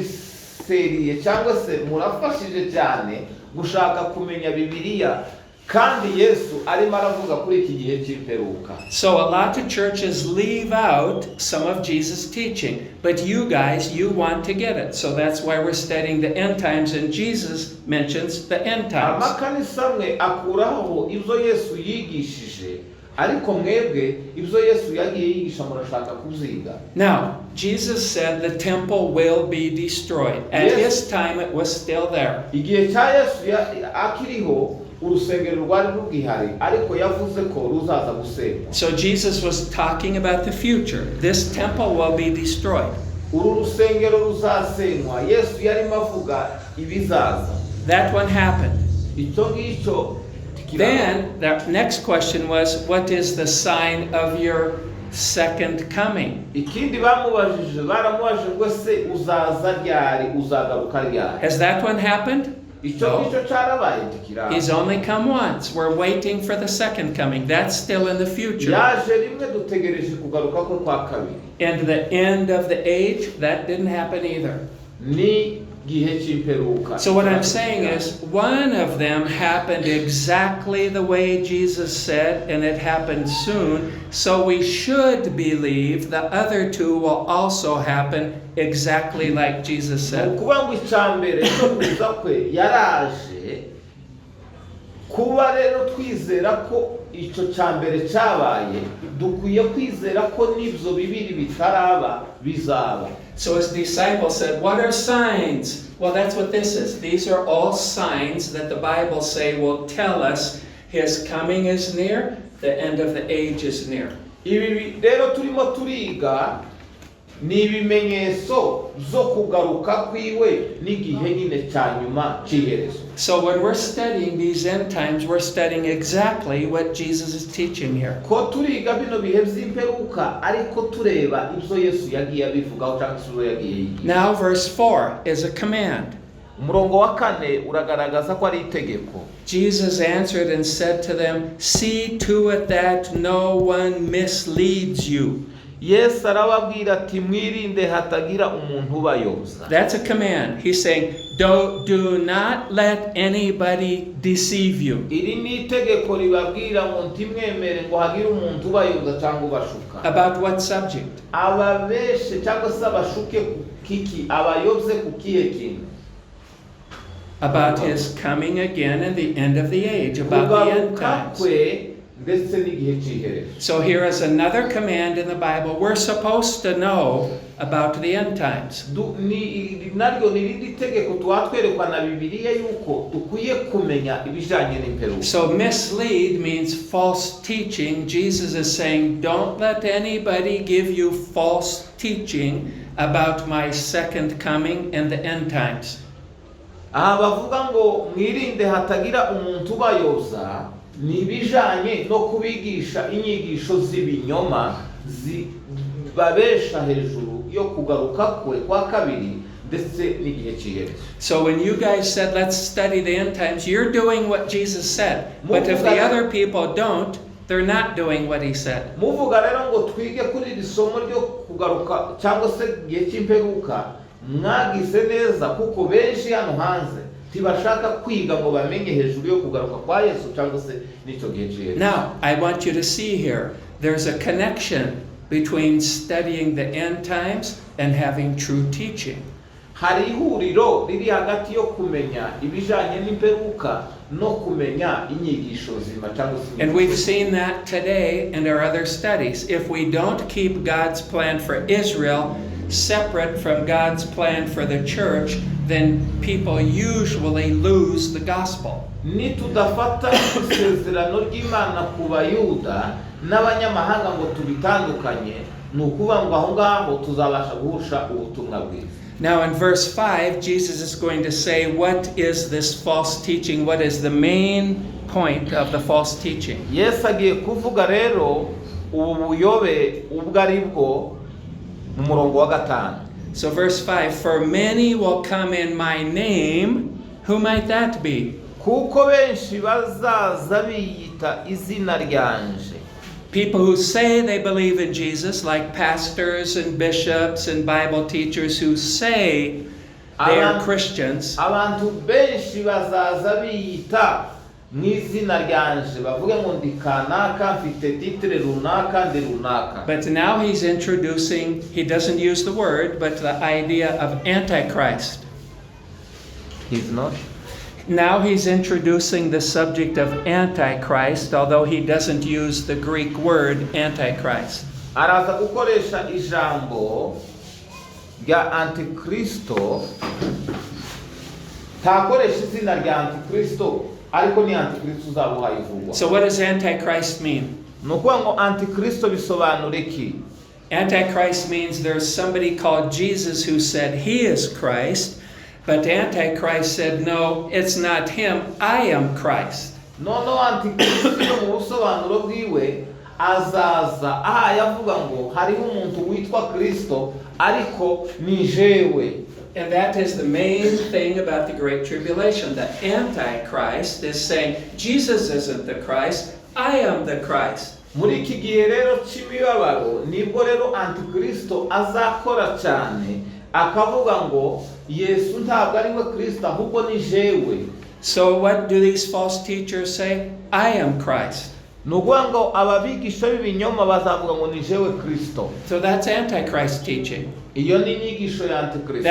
seriye cyangwa se murafashije cyane gushaka kumenya Bibiliya, kandi Yesu arimo aravuga kuri iki gihe cy'imperuka.
So a lot of churches leave out some of Jesus' teaching, but you guys, you want to get it. So that's why we're studying the end times, and Jesus mentions the end times.
Amakanisa amwe akuraho ibyo Yesu yigishije, ariko mwebwe ibyo Yesu yagiye yigisha murashaka kubyiga.
Now, Jesus said the temple will be destroyed. At
Yes.
his time, it was still there.
Igihe cya Yesu akiriho urusengero rwari rugihari, ariko yavuze ko ruzaza gusenywa.
So Jesus was talking about the future. This temple will be destroyed.
Uru rusengero ruzasenywa, Yesu yarimo avuga ibizaza.
That one happened.
Icyo ngicyo
Then the next question was, what is the sign of your second coming?
ikindi baramubajije ngo se uzaza ryari, uzagaruka ryari.
Has that one happened?
Icyo
No.
ngicyo cyarabaye ntikiraba.
He's only come once. We're waiting for the second coming. That's still in the future.
Yaje rimwe dutegereje kugaruka kwe kwa kabiri.
And the end of the age, that didn't happen either.
Ni gihe cy'imperuka.
So what I'm saying is, one of them happened exactly the way Jesus said, and it happened soon. So we should believe the other two will also happen exactly like Jesus said.
Ukuvuga ngo icyambere cyo kuza kwe yaraje, kuba rero twizera ko icyo cyambere cyabaye, dukwiye kwizera ko n'ibyo bibiri bitaraba bizaba.
So his disciples said, what are signs? Well, that's what this is. These are all signs that the Bible say will tell us his coming is near, the end of the age is near.
Ibi rero turimo turiga ni ibimenyetso zo kugaruka kwiwe n'igihe nyine cya nyuma cy'iherezo.
So when we're studying these end times, we're studying exactly what Jesus is teaching here.
Ko turiga bino bihe by'imperuka, ariko tureba ibyo Yesu yagiye abivugaho cyangwa se ibyo yagiye yigisha.
Now verse 4 is a command.
Umurongo wa 4 uragaragaza ko ari itegeko.
Jesus answered and said to them, see to it that no one misleads you.
Yesu arababwira ati mwirinde hatagira umuntu ubayoboza.
That's a command. He's saying, do not let anybody deceive you.
Iri ni itegeko ribabwira ngo ntimwemere ngo hagire umuntu ubayoboza cyangwa ubashuka.
About what subject?
Ababeshe cyangwa se abashuke kiki, abayobye ku kihe kintu.
About his coming again and the end of the age, about the end
Kugaruka
times.
kwe ndetse n'igihe cy'iherezo.
So here is another command in the Bible. We're supposed to know about the end times.
Naryo ni irindi tegeko twatwerekwa na Bibiliya yuko dukwiye kumenya ibijyanye n'imperuka.
So mislead means false teaching. Jesus is saying, don't let anybody give you false teaching about my second coming and the end times.
Aha bavuga ngo mwirinde hatagira umuntu ubayoza, ni ibijyanye no kubigisha inyigisho z'ibinyoma zibabesha hejuru yo kugaruka kwe kwa kabiri ndetse n'igihe cy'iherezo.
So when you guys said, let's study the end times, you're doing what Jesus said. But if the other people don't, they're not doing what he said.
Muvuga rero ngo twige kuri iri somo ryo kugaruka cyangwa se igihe cy'imperuka, mwagize neza kuko benshi hano hanze tibashaka kwiga ngo bamenye hejuru yo kugaruka kwa Yesu cyangwa se n'icyo gihe cy'iherezo.
Now, I want you to see here, there's a connection between studying the end times and having true teaching.
hari ihuriro riri hagati yo kumenya ibijanye n'imperuka no kumenya inyigisho zima cyangwa se.
And we've seen that today in our other studies. If we don't keep God's plan for Israel separate from God's plan for the church, then people usually lose the gospel.
Nitudafata isezerano ry'Imana ku bayuda n'abanyamahanga ngo tubitandukanye, ni ukuvuga ngo aho ngaho tuzabasha guhusha ubutumwa bwiza.
Now in verse 5, Jesus is going to say, what is this false teaching? What is the main point of the false teaching?
Yesu agiye kuvuga rero ubu buyobe ubwo ari bwo mu murongo wa 5.
So verse 5, for many will come in my name. Who might that be?
Kuko benshi bazaza biyita izina ryanje.
People who say they believe in Jesus, like pastors and bishops and Bible teachers who say they are Christians.
Abantu benshi bazaza biyita mu izina ryanje, bavuga ngo ndi kanaka, mfite titre runaka, ndi runaka.
But now he's introducing, he doesn't use the word, but the idea of Antichrist.
He's not.
Now he's introducing the subject of Antichrist, although he doesn't use the Greek word Antichrist.
Araza gukoresha ijambo rya antikristo, ntakoresha izina rya antikristo, ariko ni antikristo uzaba uhayivugwa.
So what does Antichrist mean?
Nukuvuga ngo antikristo bisobanura iki?
Antichrist means there's somebody called Jesus who said he is Christ, but Antichrist said, no, it's not him, I am Christ.
No, antikristo mu busobanuro bwiwe azaza yavuga ngo hariho umuntu witwa Kristo ariko ni jewe.
And that is the main thing about the Great Tribulation. The Antichrist is saying, Jesus isn't the Christ, I am the Christ.
Muri iki gihe rero cy'imibabaro nibwo rero antikristo azakora cyane akavuga ngo Yesu ntabwo ari we Kristo ahubwo ni jewe.
So what do these false teachers say? I am Christ.
Nukuvuga ngo ababigisha b'ibinyoma bazavuga ngo ni jewe Kristo.
So that's Antichrist teaching.
Iyo ni inyigisho ya antikristo.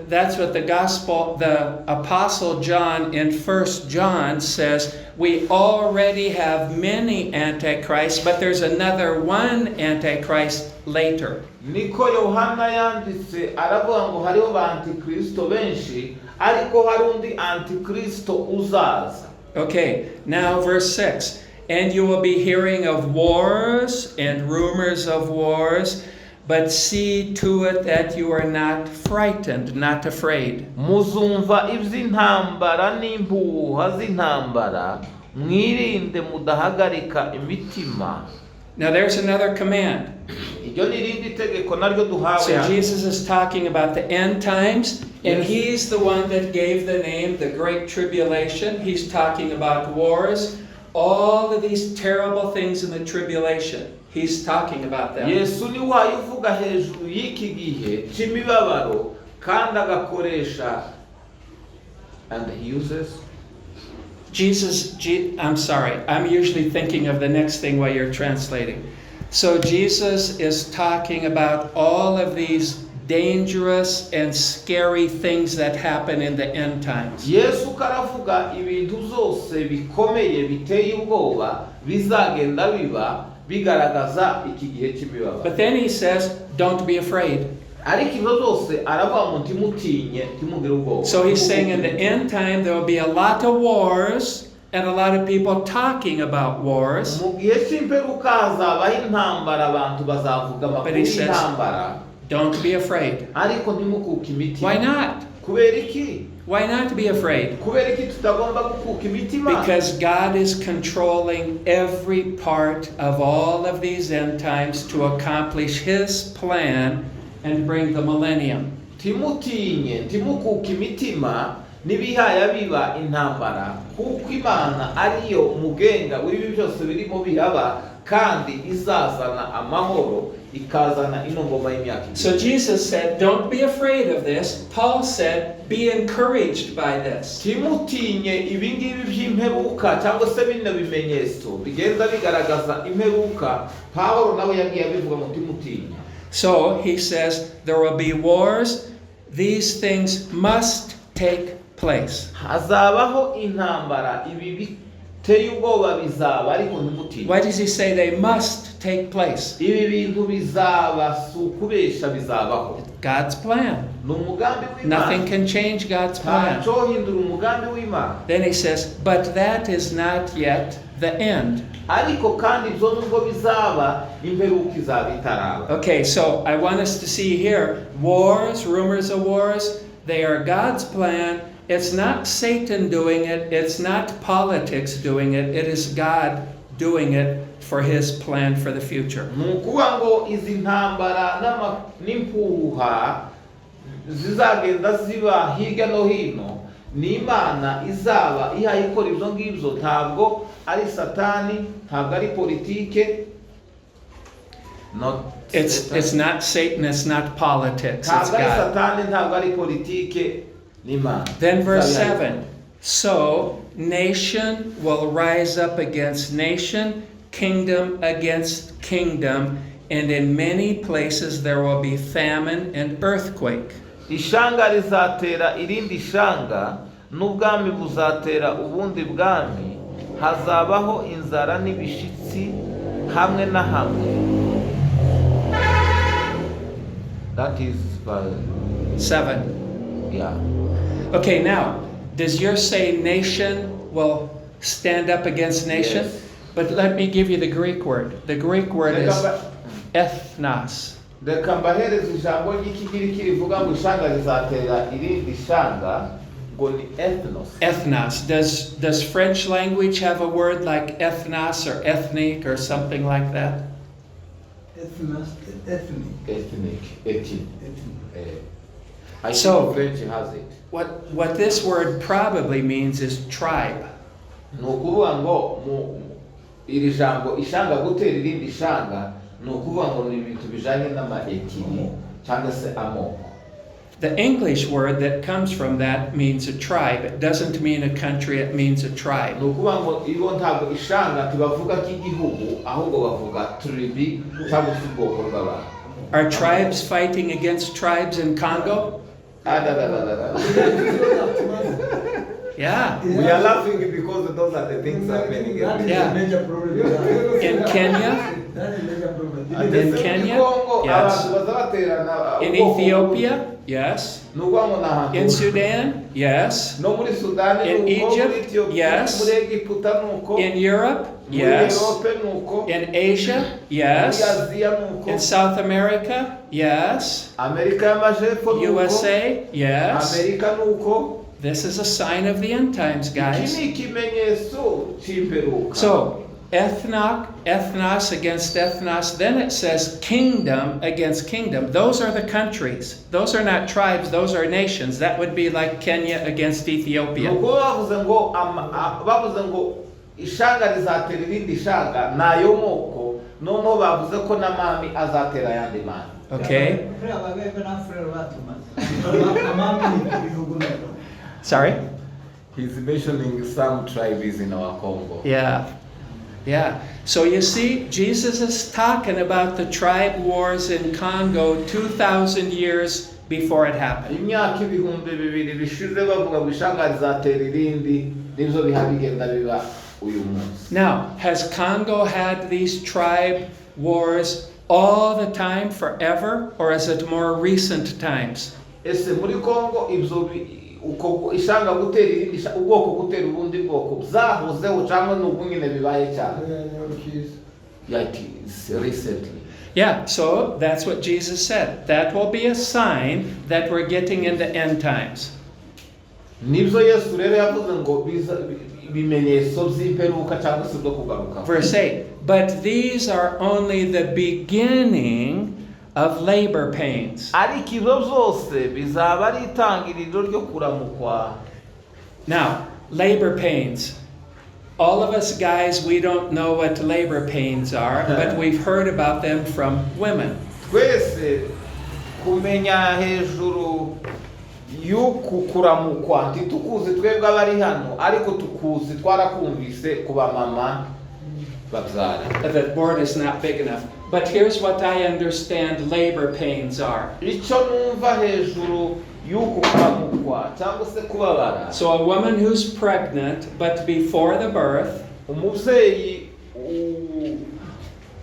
That's what the gospel, the apostle John in 1 John says, we already have many antichrists, but there's another one antichrist later.
Niko Yohana yanditse aravuga ngo hariho ba antikristo benshi, ariko hari undi antikristo uzaza.
Okay, now verse 6. And you will be hearing of wars and rumors of wars, but see to it that you are not frightened, not afraid.
Muzumva iby'intambara n'impuha z'intambara, mwirinde mudahagarika imitima.
Now there's another command.
Iryo ni irindi tegeko naryo duhawe.
So Jesus is talking about the end times, and he's the one that gave the name, the Great Tribulation. He's talking about wars, all of these terrible things in the tribulation. He's talking about them.
Yesu ni wayivuga hejuru y'iki gihe cy'imibabaro kandi agakoresha, and he uses
I'm sorry, I'm usually thinking of the next thing while you're translating. So Jesus is talking about all of these dangerous and scary things that happen in the end times.
Yesu karavuga ibintu zose bikomeye biteye ubwoba bizagenda biba bigaragaza iki gihe cy'imibabaro.
But then he says, don't be afraid.
Ariko ibyo zose aravuga ngo ntimutinye, ntimugire ubwoba.
So he's saying in the end time there will be a lot of wars and a lot of people talking about wars.
Mu gihe cy'imperuka hazabaho intambara, abantu bazavuga amakuru y'intambara.
Don't be afraid.
Ariko ntimukuke imitima.
Why not?
Kubera iki?
Why not be afraid?
Kubera iki tutagomba gukuka imitima?
Because God is controlling every part of all of these end times to accomplish His plan and bring the millennium.
Timutinye, timukuke imitima n'ibihaya biba intambara, kuko Imana ariyo mugenga w'ibi byose birimo bihaba kandi izazana amahoro, ikazana ino ngoma y'imyaka.
So Jesus said, don't be afraid of this. Paul said, be encouraged by this.
Timutinye ibingibi by'imperuka cyangwa se bino bimenyetso bigenda bigaragaza imperuka. Pawulo nawe yagiye abivuga ngo timutinye.
So he says there will be wars, these things must take place.
hazabaho intambara, ibi biteye ubwoba bizaba, ariko ntimutinye.
Why does he say they must take place?
Ibi bintu bizaba, si ukubesha, bizabaho.
God's plan.
Ni umugambi
Nothing
w'Imana.
can change God's plan.
Ntacyohindura umugambi w'Imana.
Then he says, but that is not yet the end.
Ariko kandi ibyo nubwo bizaba, imperuka izaba itaraba.
Okay, so I want us to see here, wars, rumors of wars, they are God's plan. It's not Satan doing it. It's not politics doing it. It is God doing it for his plan for the future.
Ni ukuvuga ngo izi ntambara n'impuha zizagenda ziba hirya no hino, ni Imana izaba ihaye ikora ibyo ngibyo, ntabwo ari Satani, ntabwo ari politike.
It's not Satan, it's not politics, it's
ntabwo ari
God.
Satani, ntabwo ari politike, ni Imana.
Then verse 7, so nation will rise up against nation, kingdom against kingdom, and in many places there will be famine and earthquake.
Ishanga rizatera irindi shanga, n'ubwami buzatera ubundi bwami, hazabaho inzara n'ibishitsi hamwe na hamwe. That is
7.
yeah.
Okay, now, does yours say nation will stand up against nation?
Yes.
But let me give you the Greek word. The Greek word is ethnos.
Reka mbahereze ijambo ry'ikigiriki rivuga ngo ishanga rizatera irindi shanga, ngo ni ethnos.
Ethnos. Does French language have a word like ethnos or ethnic or something like that?
Ethnic. I
So-
think French has it.
What this word probably means is tribe.
Ni ukuvuga ngo iri jambo ishanga gutera irindi shanga, ni ukuvuga ngo ni ibintu bijanye n'ama-etini cyangwa se amoko.
The English word that comes from that means a tribe. It doesn't mean a country, it means a tribe.
Ni ukuvuga ngo iyo ntabwo ishanga tubavuga k'igihugu, ahubwo bavuga tribi cyangwa se ubwoko bw'abantu.
Are tribes fighting against tribes in Congo? Yeah.
We are laughing because those are the things happening.
That is
Yeah.
a major problem.
In Kenya?
That is a major problem.
In Kenya? Yes. In Ethiopia? Yes. In Sudan? Yes. In Egypt? Yes. In Europe? Yes. In Asia? Yes. In South America? Yes. USA? Yes. This is a sign of the end times, guys. So, ethnos against ethnos, then it says kingdom against kingdom. Those are the countries. Those are not tribes, those are nations. That would be like Kenya against Ethiopia.
Ishanga rizatera irindi shanga, nayo moko, noneho bavuze ko n'amami azatera ayandi mami.
Okay? Sorry?
He's mentioning some tribes in our Congo.
Yeah. Yeah. So you see, Jesus is talking about the tribe wars in Congo 2,000 years before it happened.
Imyaka ibihumbi bibiri bishize bavuga ngo ishanga rizatera irindi, nibyo bigenda biba uyu munsi.
Now, has Congo had these tribe wars all the time, forever, or is it more recent times?
Ese muri Congo ibyo uko ishanga gutera irindi ubwoko gutera ubundi bwoko zahozeho cyangwa n'ubu nyine bibaye cyane? Yeah, it is recently.
Yeah, so that's what Jesus said. That will be a sign that we're getting into end times.
Nibyo Yesu rero yavuze ngo bimenyetso by'imperuka cyangwa se byo kugaruka.
Verse 8, but these are only the beginning of labor pains.
Ariko ibyo byose bizaba ari itangiriro ryo kuramukwa.
Now, labor pains. All of us guys, we don't know what labor pains are, but we've heard about them from women.
Twese kumenya hejuru y'uku kuramukwa ntitukuzi twebwe abari hano, ariko tukuzi twarakumvise ku bamama babyara.
The board is not big enough. But here's what I understand labor pains are.
Icyo numva hejuru y'uko kuramukwa cyangwa se kubabara.
So a woman who's pregnant, but before the birth,
Umubyeyi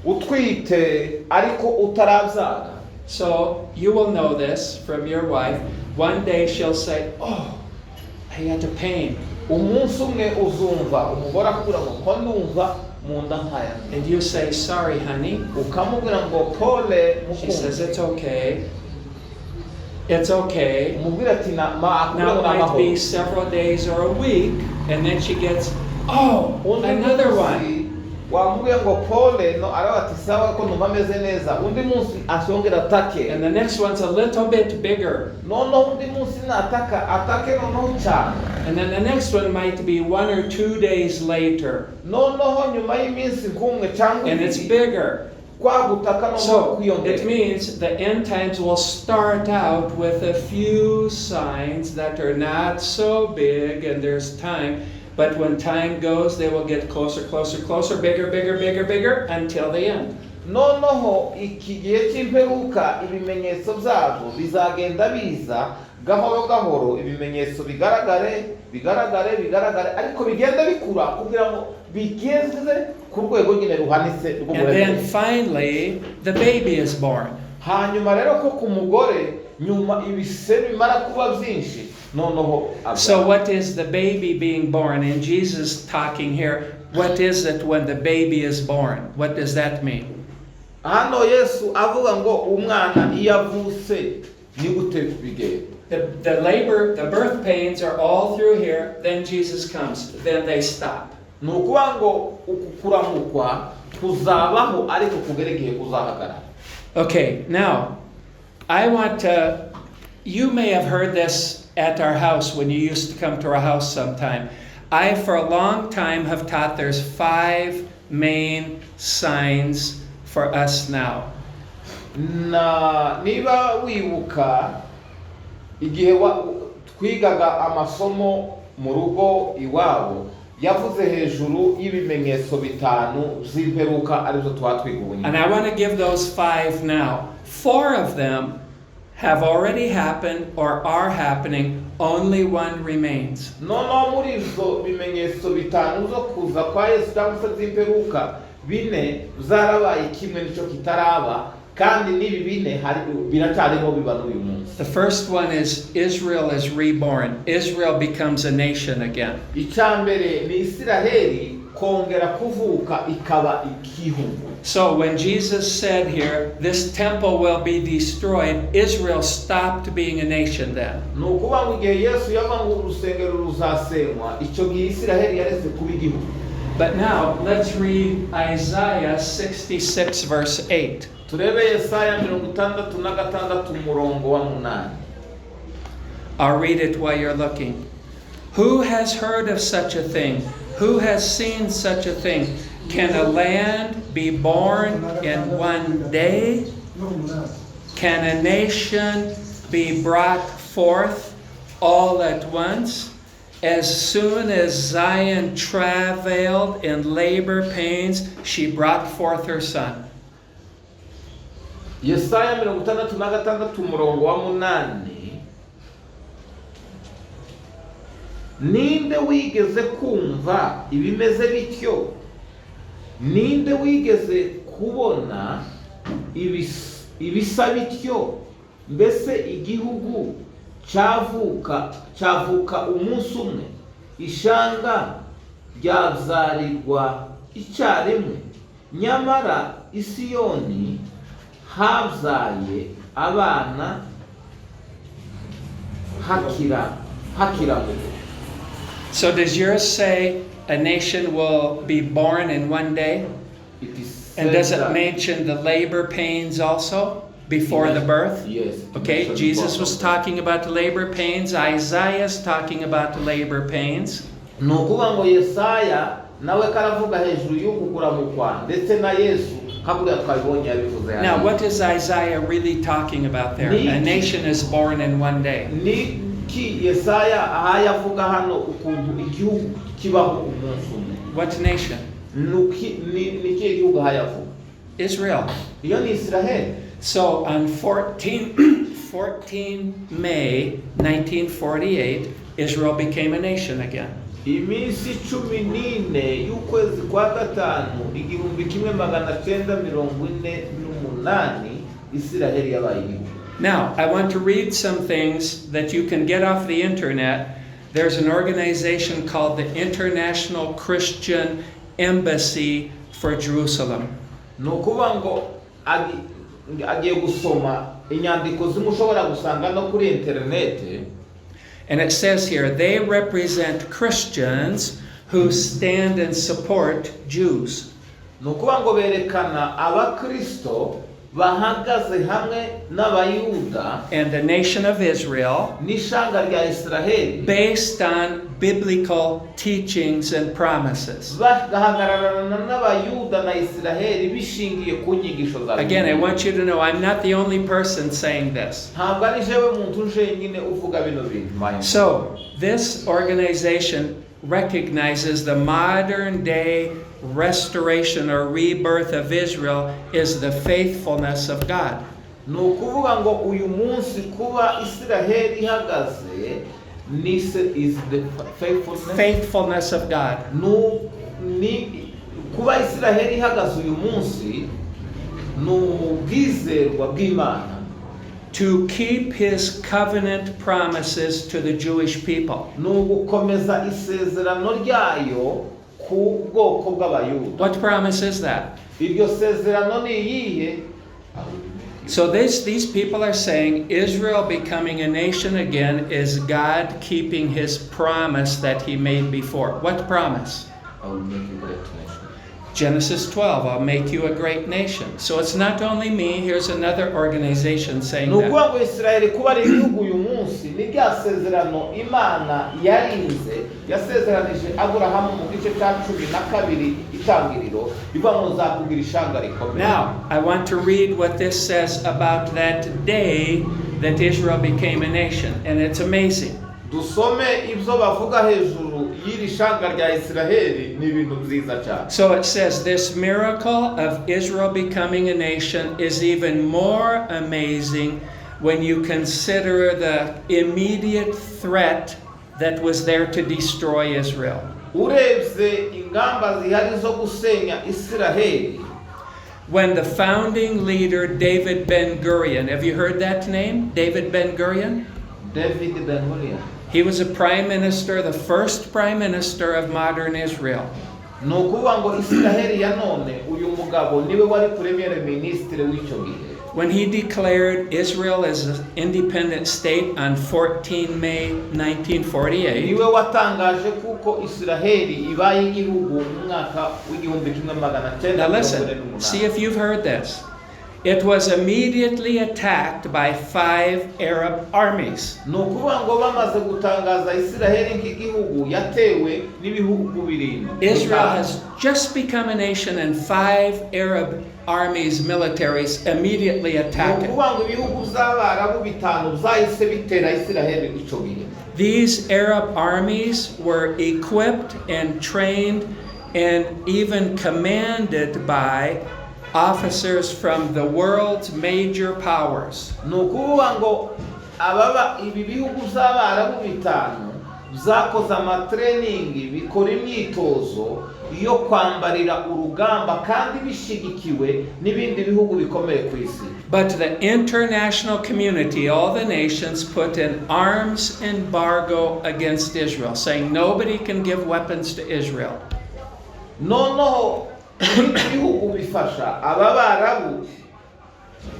utwite ariko utarabyara.
so you will know this from your wife. One day she'll say, "Oh, I had a pain."
Umunsi umwe uzumva umugore akubwira ngo ko ndumva mu nda nkaya.
And you say, "Sorry, honey."
Ukamubwira ngo pole
She says,
mukunzi.
"It's okay. It's okay."
Umubwira ati
Now it might be several days or a week, and then she gets, "Oh, another one."
wamubwira ngo pole no aravuga ati sawa ko numva meze neza. Undi munsi ashongera atake.
And the next one's a little bit bigger.
Noneho undi munsi nataka atake noneho cyane.
And then the next one might be 1 or 2 days later,
Noneho nyuma y'iminsi nk'umwe cyangwa
and it's
ibiri,
bigger.
kwa gutaka noneho
So
kwiyongera.
it means the end times will start out with a few signs that are not so big, and there's time. But when time goes, they will get closer, closer, closer, bigger, bigger, bigger, bigger, until the end.
Noneho iki gihe cy'imperuka ibimenyetso byabyo bizagenda biza gahoro gahoro, ibimenyetso bigaragare ariko bigenda bikura kugira ngo bigeze ku rwego nyine ruhanitse
And then finally, the baby is born.
hanyuma rero ko ku mugore nyuma ibise bimara kuba byinshi noneho
So what is the baby being born? And Jesus talking here, what is it when the baby is born? What does that mean?
hano Yesu avuga ngo umwana iyo avutse ni gute bigenda.
The birth pains are all through here, then Jesus comes, then they stop.
Ni ukuvuga ngo uku kuramukwa kuzabaho ariko kugera igihe kuzahagarara.
Okay, now, I want to, you may have heard this at our house when you used to come to our house sometime. I, for a long time, have taught there's 5 main signs for us now.
Na niba wibuka igihe twigaga amasomo mu rugo iwabo yavuze hejuru y'ibimenyetso 5 z'imperuka arizo twatwiguye.
And I want to give those 5 now. 4 of them have already happened or are happening, only 1 remains.
Noneho muri izo bimenyetso 5 zo kuza kwa Yesu cyangwa se z'imperuka 4 zarabaye kimwe nicyo kitaraba, kandi nibi 4 biracyarimo biba n'uyu munsi.
The first one is Israel is reborn. Israel becomes a nation again.
Icyambere ni Isiraheli kongera kuvuka ikaba igihugu.
So when Jesus said here, this temple will be destroyed, Israel stopped being a nation then.
Nukuvuga ngo igihe Yesu yavuga ngo urusengero ruzasenywa, icyo gihe Isiraheli yaretse kuba igihugu.
But now let's read Isaiah 66 verse 8.
Turebe Yesaya 66 umurongo wa 8.
I'll read it while you're looking. Who has heard of such a thing? Who has seen such a thing? Can a land be born in one day? Can a nation be brought forth all at once? As soon as Zion travailed in labor pains, she brought forth her son.
Yesaya 66 umurongo wa 8. Ninde wigeze kumva ibimeze bityo? Ninde wigeze kubona ibisa bityo? Mbese igihugu cyavuka umunsi umwe, ishanga ryazarirwa icyarimwe. Nyamara Isiyoni habyaye abana hakira muto.
So does yours say a nation will be born in one day? And does it mention the labor pains also before the birth?
Yes.
Okay, Jesus was talking about the labor pains. Isaiah's talking about the labor pains.
Nukuvuga ngo Yesaya nawe karavuga hejuru y'uku kuramukwa, ndetse na Yesu kabura twabonye yabivuze hano.
Now, what is Isaiah really talking about there? A nation is born in one day.
Ki Yesaya ahayavuga hano ukuntu igihugu kibaho umunsi umwe.
What nation?
Ni igihugu ahayavuga?
Israel.
Iyo ni Israel.
So on 14 14 May 1948, Israel became a nation again.
iminsi 14 y'ukwezi kwa gatanu 1948 Isiraheli yabaye igihugu.
Now, I want to read some things that you can get off the internet. There's an organization called the International Christian Embassy for Jerusalem.
Nukuvuga ngo agiye gusoma inyandiko zimushobora gusanga no kuri internet.
And it says here, they represent Christians who stand and support Jews.
Nukuvuga ngo berekana abakristo bahagaze hamwe n'abayuda
and the nation of Israel
n'ishanga rya Isiraheli
based on biblical teachings and promises.
bagahagararana n'abayuda na Isiraheli bishingiye ku nyigisho za
Again, I want you to know I'm not the only person saying this.
ntabwo ari jewe muntu jenyine uvuga bino bintu.
So, this organization recognizes the modern day restoration or rebirth of Israel is the faithfulness of God.
Nukuvuga ngo uyu munsi kuba Isiraheli ihagaze is the
faithfulness of God.
Ni kuba Isiraheli ihagaze uyu munsi n'ubwizerwa bw'Imana
to keep his covenant promises to the Jewish people.
Nugukomeza isezerano ryayo ku bwoko bw'abayuda.
What promise is that?
Iryo sezerano ni iyihe?
So these people are saying Israel becoming a nation again is God keeping his promise that he made before. What promise?
I will make you a great nation.
Genesis 12, I'll make you a great nation. So it's not only me, here's another organization saying that.
Nukuvuga ngo Isiraheli kuba ari igihugu uyu munsi ni rya sezerano Imana yarinze yasezeranije Aburahamu mu gice cya 12 itangiriro ivuga ngo nzakugira ishanga rikomeye.
Now, I want to read what this says about that day that Israel became a nation, and it's amazing.
Dusome ibyo bavuga hejuru y'iri shanga rya Isiraheli ni ibintu byiza cyane.
So it says this miracle of Israel becoming a nation is even more amazing when you consider the immediate threat that was there to destroy Israel.
Urebye ingamba zihari zo gusenya Isiraheli.
When the founding leader David Ben-Gurion, have you heard that name? David Ben-Gurion?
David Ben-Gurion.
He was a prime minister, the first prime minister of modern Israel.
Nukuvuga ngo Isiraheli ya none uyu mugabo niwe wari premier ministre w'icyo gihe.
When he declared Israel as an independent state on 14 May 1948,
niwe watangaje kuko Isiraheli ibaye igihugu mu mwaka w'igihumbi kimwe magana cyenda.
now listen, see if you've heard this. It was immediately attacked by 5 Arab armies.
Nukuvuga ngo bamaze gutangaza Isiraheli nk'igihugu yatewe n'ibihugu birindwi.
Israel has just become a nation and 5 Arab armies, militaries immediately attack it.
Nukuvuga ngo ibihugu by'Abarabu bitanu byahise bitera Isiraheli icyo gihe.
These Arab armies were equipped and trained and even commanded by officers from the world's major powers.
Nukuvuga ngo ababa ibi bihugu by'Abarabu bitanu byakoze amatraining bikora imyitozo yo kwambarira urugamba kandi bishigikiwe n'ibindi bihugu bikomeye ku isi.
But the international community, all the nations, put an arms embargo against Israel, saying nobody can give weapons to Israel.
Noneho ibihugu bifasha ababarabu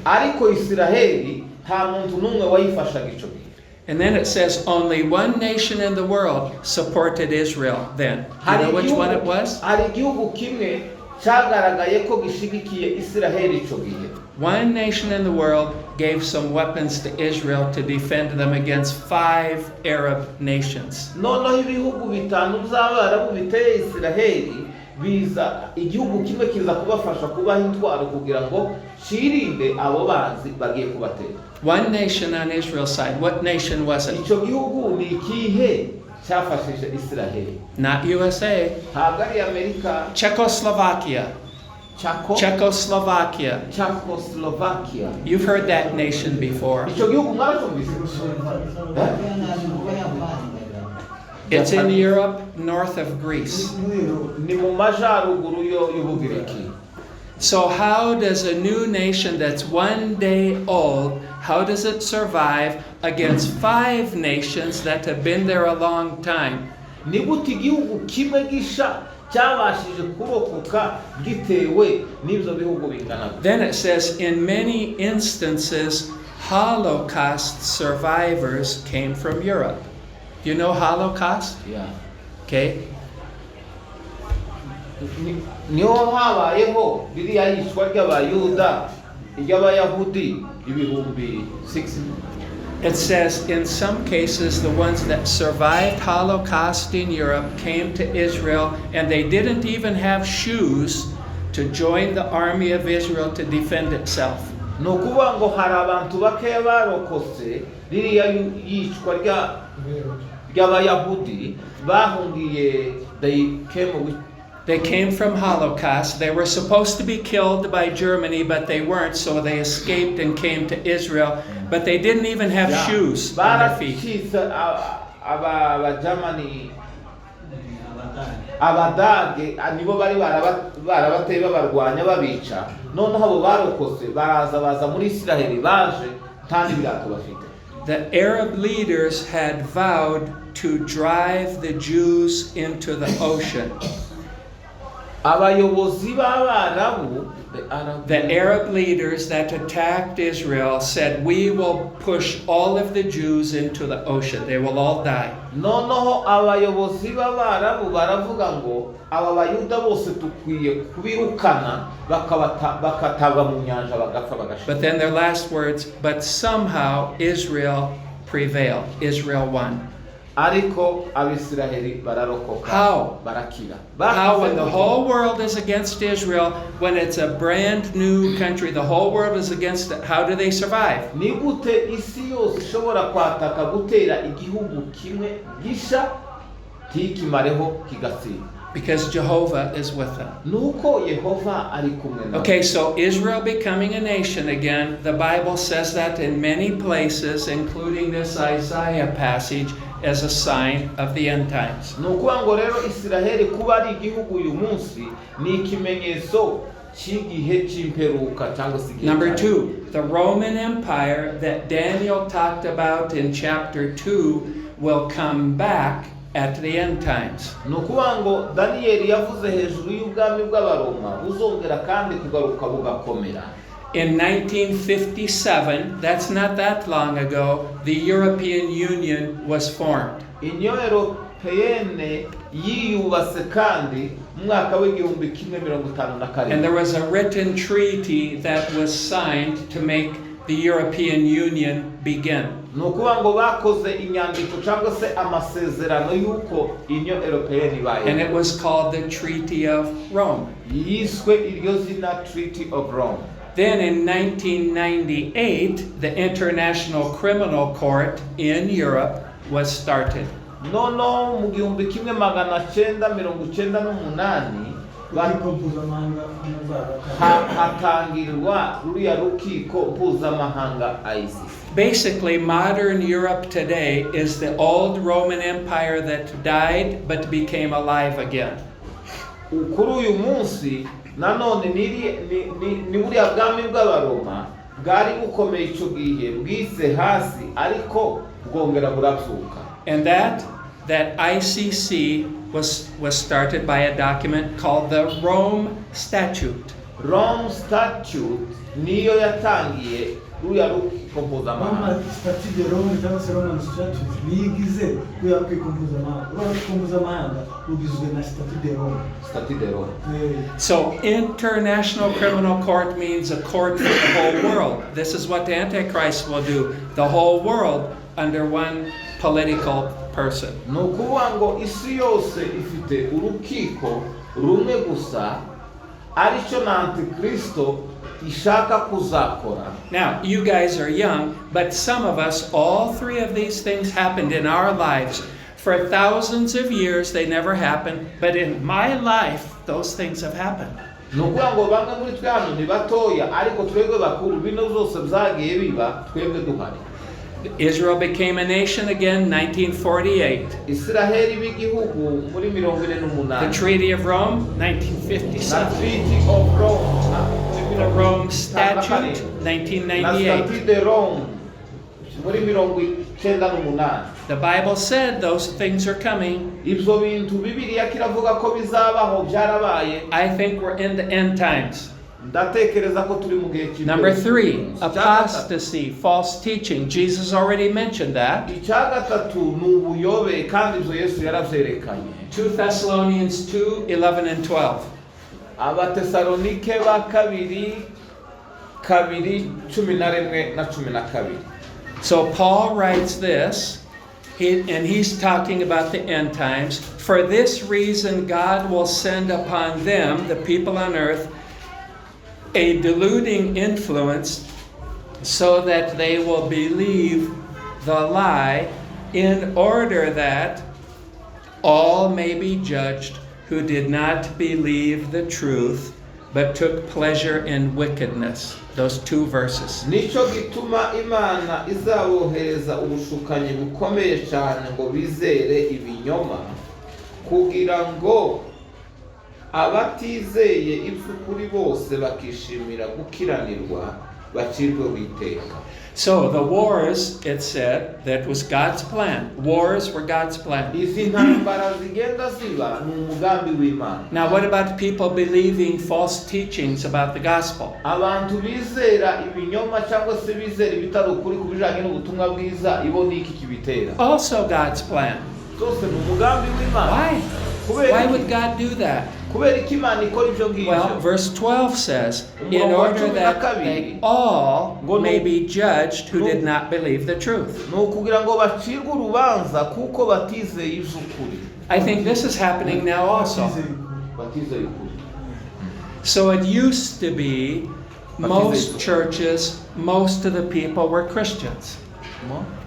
ariko Isiraheli nta muntu n'umwe wayifashaga icyo gihe.
And then it says only one nation in the world supported Israel then. You know which one it was?
Hari igihugu kimwe cyagaragaye ko gishigikiye Isiraheli icyo gihe.
One nation in the world gave some weapons to Israel to defend them against 5 Arab nations.
Noneho ibihugu bitanu by'Abarabu biteye Isiraheli biza igihugu kimwe kiza kubafasha kubaha intwaro kugira ngo kirinde abo banzi bagiye kubatera.
One nation on Israel's side. What nation was it?
Icyo gihugu ni ikihe cyafashije Isiraheli?
Not USA.
Ntabwo ari Amerika.
Czechoslovakia. Czechoslovakia.
Czechoslovakia.
You've heard that nation before.
Icyo gihugu mwaracyumvise?
It's in Europe, north of Greece.
Ni mu majyaruguru y'Ubugiriki.
So how does a new nation that's one day old, how does it survive against 5 nations that have been there a long time?
Ni gute igihugu kimwe gisha cyabashije kurokoka gitewe n'ibyo bihugu bingana?
Then it says, in many instances, Holocaust survivors came from Europe. Do you know Holocaust?
Yeah.
Okay.
Niho habayeho ririya yicwa ry'abayuda ry'abayahudi ibihumbi 6.
It says, in some cases, the ones that survived Holocaust in Europe came to Israel, and they didn't even have shoes to join the army of Israel to defend itself.
Ni ukuvuga ngo hari abantu bakeya barokotse ririya yicwa ry'abayahudi bahungiye.
They came from Holocaust. They were supposed to be killed by Germany, but they weren't, so they escaped and came to Israel. But they didn't even have shoes on their feet.
Abajamani abadage nibo bari barabateye babarwanya babica, noneho abo barokotse baza muri Isiraheli baje nta n'ibirato bafite.
The Arab leaders had vowed to drive the Jews into the ocean.
Abayobozi b'Abarabu,
the Arab leaders that attacked Israel said, we will push all of the Jews into the ocean. They will all die.
Noneho abayobozi b'Abarabu baravuga ngo aba bayuda bose tukwiye kubirukana bakatabwa mu nyanja bagapfa bagashira.
But then their last words, but somehow Israel prevailed. Israel won.
Ariko Abisiraheli bararokoka.
How?
Barakira.
How, when the whole world is against Israel, when it's a brand new country, the whole world is against it, how do they survive?
Ni gute isi yose ishobora kwataka gutera igihugu kimwe gisha ntikimareho kigatsinda?
Because Jehovah is with them.
Nuko Yehova ari kumwe nabo.
Okay, so Israel becoming a nation again, the Bible says that in many places, including this Isaiah passage, as a sign of the end times.
Nukuvuga ngo rero Isiraheli kuba ari igihugu uyu munsi ni ikimenyetso cy'igihe cy'imperuka cyangwa se igihe.
Number 2, the Roman Empire that Daniel talked about in chapter 2 will come back at the end times.
Nukuvuga ngo Daniel yavuze hejuru y'ubwami bw'Abaroma buzongera kandi kugaruka bugakomera.
In 1957, that's not that long ago, the European Union was formed.
Union Européenne yiyubatse kandi mu mwaka w'igihumbi kimwe 1957.
And there was a written treaty that was signed to make the European Union begin.
Nukuvuga ngo bakoze inyandiko cyangwa se amasezerano y'uko Union Européenne ibaye.
And it was called the Treaty of Rome.
Yiswe iryo zina Treaty of Rome.
Then in 1998, the International Criminal Court in Europe was started.
Nono mu gihumbi kimwe 1998 hatangirwa ruriya rukiko mpuzamahanga ICC.
Basically, modern Europe today is the old Roman Empire that died but became alive again.
Kuri uyu munsi nanone ni buriya bwami bw'Abaroma bwari bukomeye icyo gihe bwise hasi ariko bwongera burazuka.
And that ICC was started by a document called the Rome Statute.
Rome Statute niyo yatangiye ruriya rukiko mpuzamahanga.
Statute de Rome cyangwa se Roman Statute niyigize ruriya rukiko mpuzamahanga rugizwe na Statute de Rome.
Statute de Rome.
So International Criminal Court means a court for the whole world. This is what the Antichrist will do. The whole world under one political person.
Nukuvuga ngo isi yose ifite urukiko rumwe gusa aricyo na Antikristo ishaka kuzakora.
Now, you guys are young, but some of us, all 3 of these things happened in our lives. For thousands of years, they never happened, but in my life, those things have happened.
ni ukuvuga ngo bamwe muri twe hano ni batoya ariko twebwe bakuru bino byose byagiye biba twebwe duhari.
Israel became a nation again, 1948.
Israheli b'igihugu muri 48.
The Treaty of Rome,
na
1957.
Treaty of Rome,
The Rome Statute,
na
1998.
Statute de Rome muri 98.
The Bible said those things are coming.
Ibyo bintu Bibiliya kiravuga ko bizabaho byarabaye.
I think we're in the end times.
Ndatekereza ko turi mu gihe cy'imperuka.
Number 3, apostasy, false teaching. Jesus already mentioned that.
Icya gatatu ni ubuyobe kandi ibyo Yesu yaravyerekanye.
2 Thessalonians 2, 11 and 12.
Abatesalonike ba kabiri 11 na 12.
So Paul writes this, and he's talking about the end times. For this reason, God will send upon them, the people on earth, a deluding influence so that they will believe the lie, in order that all may be judged who did not believe the truth but took pleasure in wickedness. Those 2 verses.
Nico gituma Imana izabohereza ubushukanyi bukomeye cyane ngo bizere ibinyoma kugira ngo abatizeye iby'ukuri bose bakishimira gukiranirwa bacirwe witeka.
So the wars, it said, that was God's plan. Wars were God's plan.
Izi ntambara zigenda ziba ni umugambi w'Imana.
Now what about people believing false teachings about the gospel?
Abantu bizera ibinyoma cyangwa se bizera ibitari ukuri ku bijanye n'ubutumwa bwiza, ibo ni iki kibitera?
Also God's plan.
Zose ni umugambi w'Imana.
Why? Why would God do that?
Kubera iki Imana ikora ibyo ngibyo?
Well, verse 12 says, in order that they all may be judged who did not believe the truth.
Ni ukugira ngo bacirwe urubanza kuko batizeye iby'ukuri.
I think this is happening now also.
Batizeye ukuri.
So it used to be most churches, most of the people were Christians.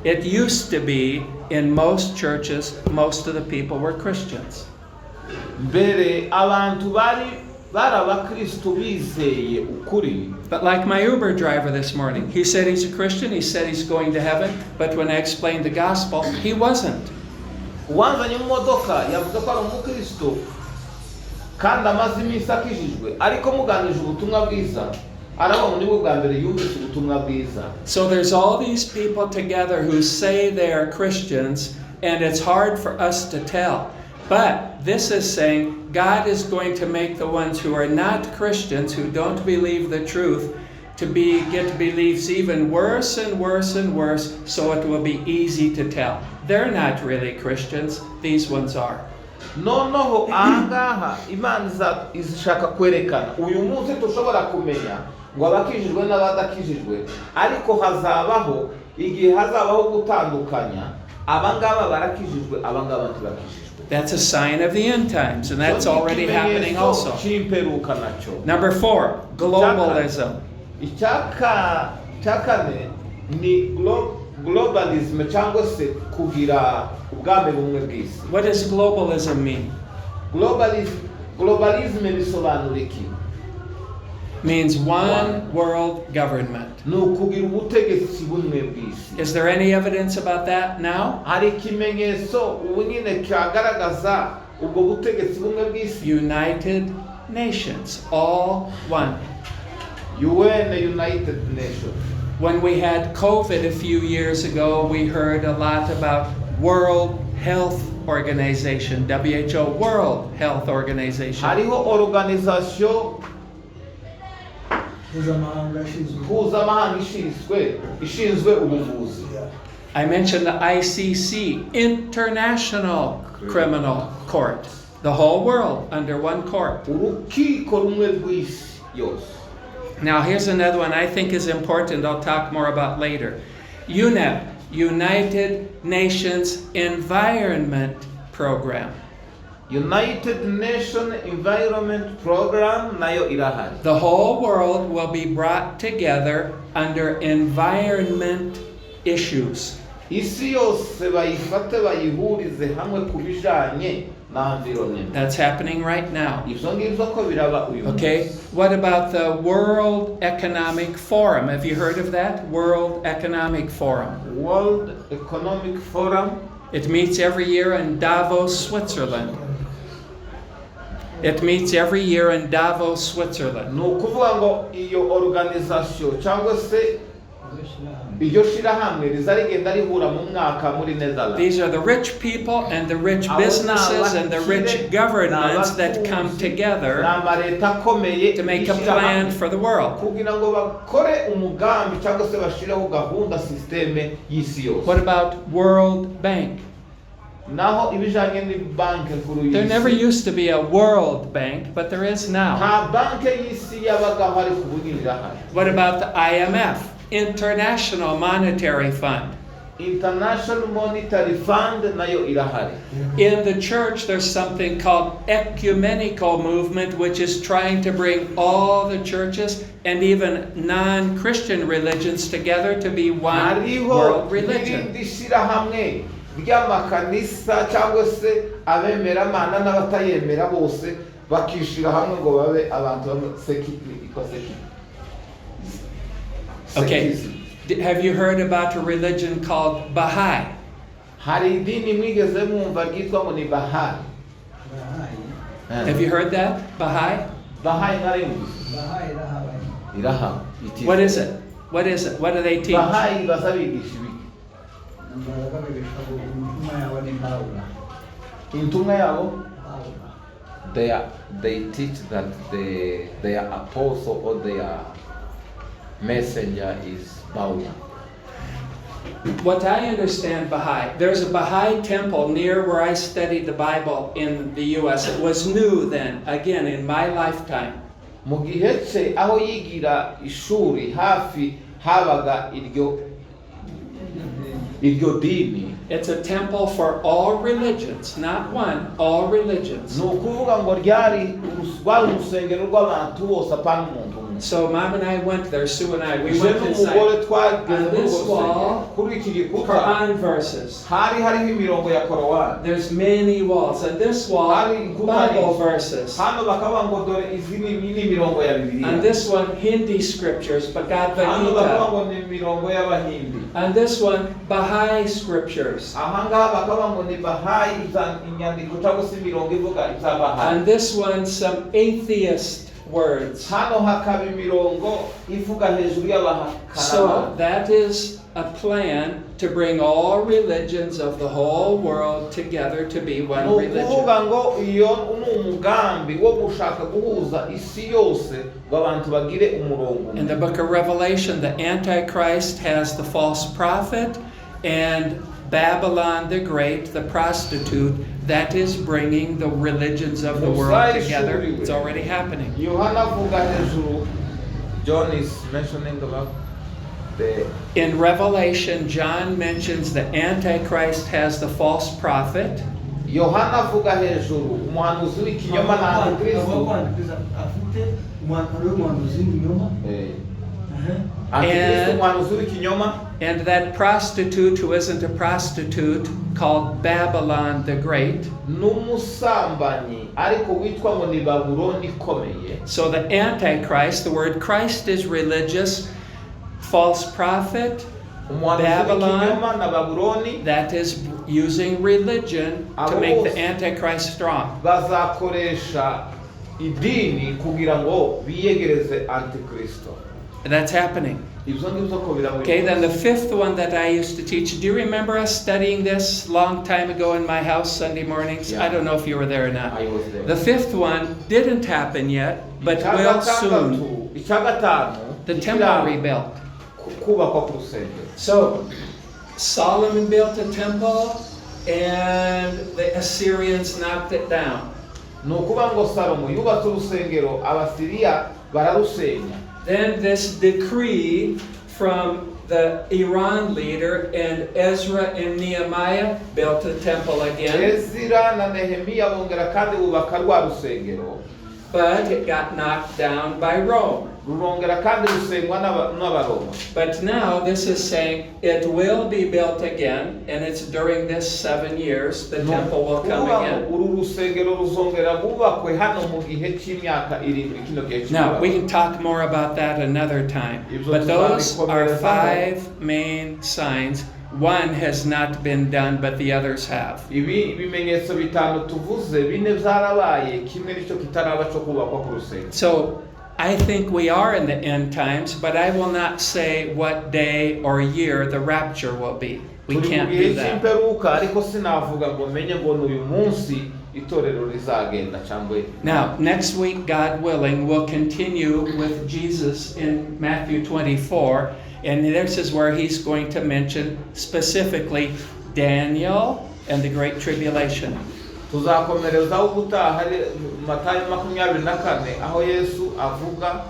It used to be in most churches, most of the people were Christians.
Mbere abantu bari abakristo bizeye ukuri.
But like my Uber driver this morning, he said he's a Christian, he said he's going to heaven, but when I explained the gospel, he wasn't.
Uwanzanye mu modoka yavuze ko ari umukristo kandi amaze iminsi akijijwe ariko muganije ubutumwa bwiza araba muri bwo bwa mbere yumvise ubutumwa bwiza.
So there's all these people together who say they are Christians, and it's hard for us to tell. But this is saying God is going to make the ones who are not Christians, who don't believe the truth, to get beliefs even worse and worse and worse, so it will be easy to tell. They're not really Christians, these ones are.
Noneho ahangaha Imana izishaka kwerekana uyu munsi tushobora kumenya ngo abakijijwe n'abadakijijwe, ariko hazabaho igihe hazabaho gutandukanya abangaba barakijijwe abangaba ntibakijijwe.
That's a sign of the end times, and that's already happening also. Number 4, globalism.
Icyakane ni globalism cyangwa se kugira ubwami bumwe bw'isi.
What does globalism mean?
Globalism bisobanura iki?
Means one world government.
Ni ukugira ubutegetsi bumwe bw'isi.
Is there any evidence about that now?
Hari ikimenyetso ubu nyine cyagaragaza ubwo butegetsi bumwe bw'isi?
United Nations, all one.
UN, United Nations.
When we had COVID a few years ago, we heard a lot about World Health Organization, WHO, World Health Organization.
Hariho organization mpuzamahanga ishinzwe ubuvuzi.
I mentioned the ICC, International Criminal Court. The whole world under one court.
Urukiko rumwe rw'isi yose.
Now here's another one I think is important, I'll talk more about later. UNEP, United Nations Environment Program.
United Nations Environment Program nayo irahari.
The whole world will be brought together under environment issues.
isi yose bayifate bayihurize hamwe ku bijanye na environment.
That's happening right now.
Ivyo ngivyo ko biraba uyu munsi.
Okay, what about the World Economic Forum? Have you heard of that? World Economic Forum.
World Economic Forum.
It meets every year in Davos, Switzerland. It meets every year in Davos, Switzerland.
Ni ukuvuga ngo iyo organisation cyangwa se iryo shirahamwe riza rigenda rihura mu mwaka muri Netherlands.
These are the rich people and the rich businesses and the rich governments that come together to make a plan for the world.
kugira ngo bakore umugambi cyangwa se bashiraho gahunda systeme y'isi yose.
What about World Bank?
Naho ibijanye ni banki nkuru y'isi.
There never used to be a World Bank, but there is now.
nta banki y'isi yabagaho hari kubugirira hari.
What about the IMF, International Monetary Fund?
International Monetary Fund nayo irahari.
In the church, there's something called ecumenical movement, which is trying to bring all the churches and even non-Christian religions together to be one world religion.
Hamwe ry'amakanisa cyangwa se abemeramana n'abatayemera bose bakishira hamwe ngo babe abantu
Okay, have you heard about a religion called Baha'i?
hari idini mwigeze mwumva ryitwa ngo ni Baha'i?
Have you heard that? Baha'i?
Baha'i iraha.
What is it? What is it? What do they teach?
Baha'i bazabigisha ibiki? Intumwa yabo they teach that their apostle or their messenger is Bauya.
What I understand Baha'i, there's a Baha'i temple near where I studied the Bible in the U.S. It was new then, again, in my lifetime.
Mu gihe cye aho yigira ishuri hafi habaga iryo dini.
It's a temple for all religions, not one, all religions.
Ni ukuvuga ngo ryari urusengero rw'abantu bose apana umuntu umwe.
So Mom and I went there, Sue and I, we went inside. On this wall, Quran verses. There's many walls. On this wall, Bible verses. On this one, Hindi scriptures, Bhagavad Gita. On this one, Baha'i scriptures. On this one, some atheist words. So that is a plan to bring all religions of the whole world together to be one religion. In the book of Revelation, the Antichrist has the false prophet, and Babylon the Great, the prostitute, that is bringing the religions of the world together. It's already happening.
John is mentioning about
in Revelation, John mentions the Antichrist has the false prophet. And that prostitute who isn't a prostitute, called Babylon the Great. So the Antichrist, the word Christ is religious, false prophet, Babylon, that is using religion to make the Antichrist strong. That's happening. Okay, then the fifth one that I used to teach. Do you remember us studying this long time ago in my house Sunday mornings?
Yeah.
I don't know if you were there or not.
I was there.
The fifth one didn't happen yet, but will soon. The temple rebuilt. So Solomon built a temple and the Assyrians knocked it down. Then this decree from the Iran leader, and Ezra and Nehemiah built a temple again. but it got knocked down by Rome.
rurongera kandi rusengwa n'abaroma.
But now this is saying it will be built again, and it's during this 7 years the temple will come again.
uru rusengero ruzongera rwubakwe hano mu gihe cy'imyaka 7 kino gihe.
Now, we can talk more about that another time, but those are 5 main signs. One has not been done, but the others have.
Ibi bimenyetso bitanu tuvuze bine byarabaye, kimwe nicyo kitaraba cyo kubakwa ku rusengero.
So I think we are in the end times, but I will not say what day or year the rapture will be. We can't do that.
Yimperuka ariko sinavuga ngo menye ngo n'uyu munsi itorero rizagenda cyangwa.
Now, next week, God willing, we'll continue with Jesus in Matthew 24, and this is where he's going to mention specifically Daniel and the Great Tribulation.
Tuzakomereza ubutaha Matayo 24 aho Yesu avuga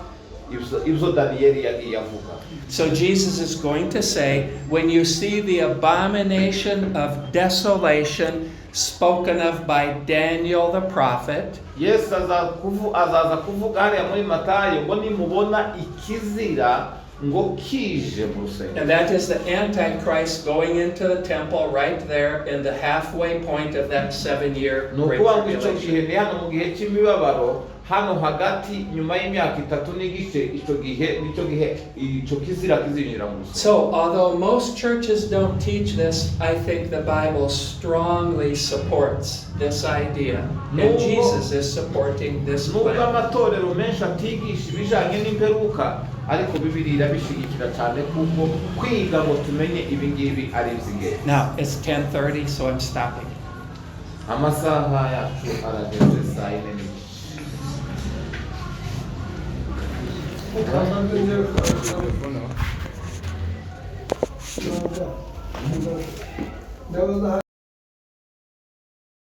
ibyo Daniyeli yagiye avuga.
So Jesus is going to say, when you see the abomination of desolation spoken of by Daniel the prophet,
Yesu azaza kuvuga hariya muri Matayo ngo nimubona ikizira ngo kije mu rusengero.
and that is the Antichrist going into the temple right there in the halfway point of that 7-year Great
Nukuvuga ngo icyo
Tribulation.
gihe ni hano mu gihe cy'imibabaro, hano hagati nyuma y'imyaka 3 n'igice, icyo kizira kizinjira mu rusengero.
So, although most churches don't teach this, I think the Bible strongly supports this idea. And Jesus is supporting this
Nubwo
plan.
amatorero menshi atigisha ibijanye n'imperuka, ariko Bibiliya irabishigikira cyane kuko kwiga ngo tumenye ibi ngibi ari iby'ingenzi.
Now, it's 10:30, so I'm stopping.
Amasaha yacu arageze saa 4 n'igice.
There was a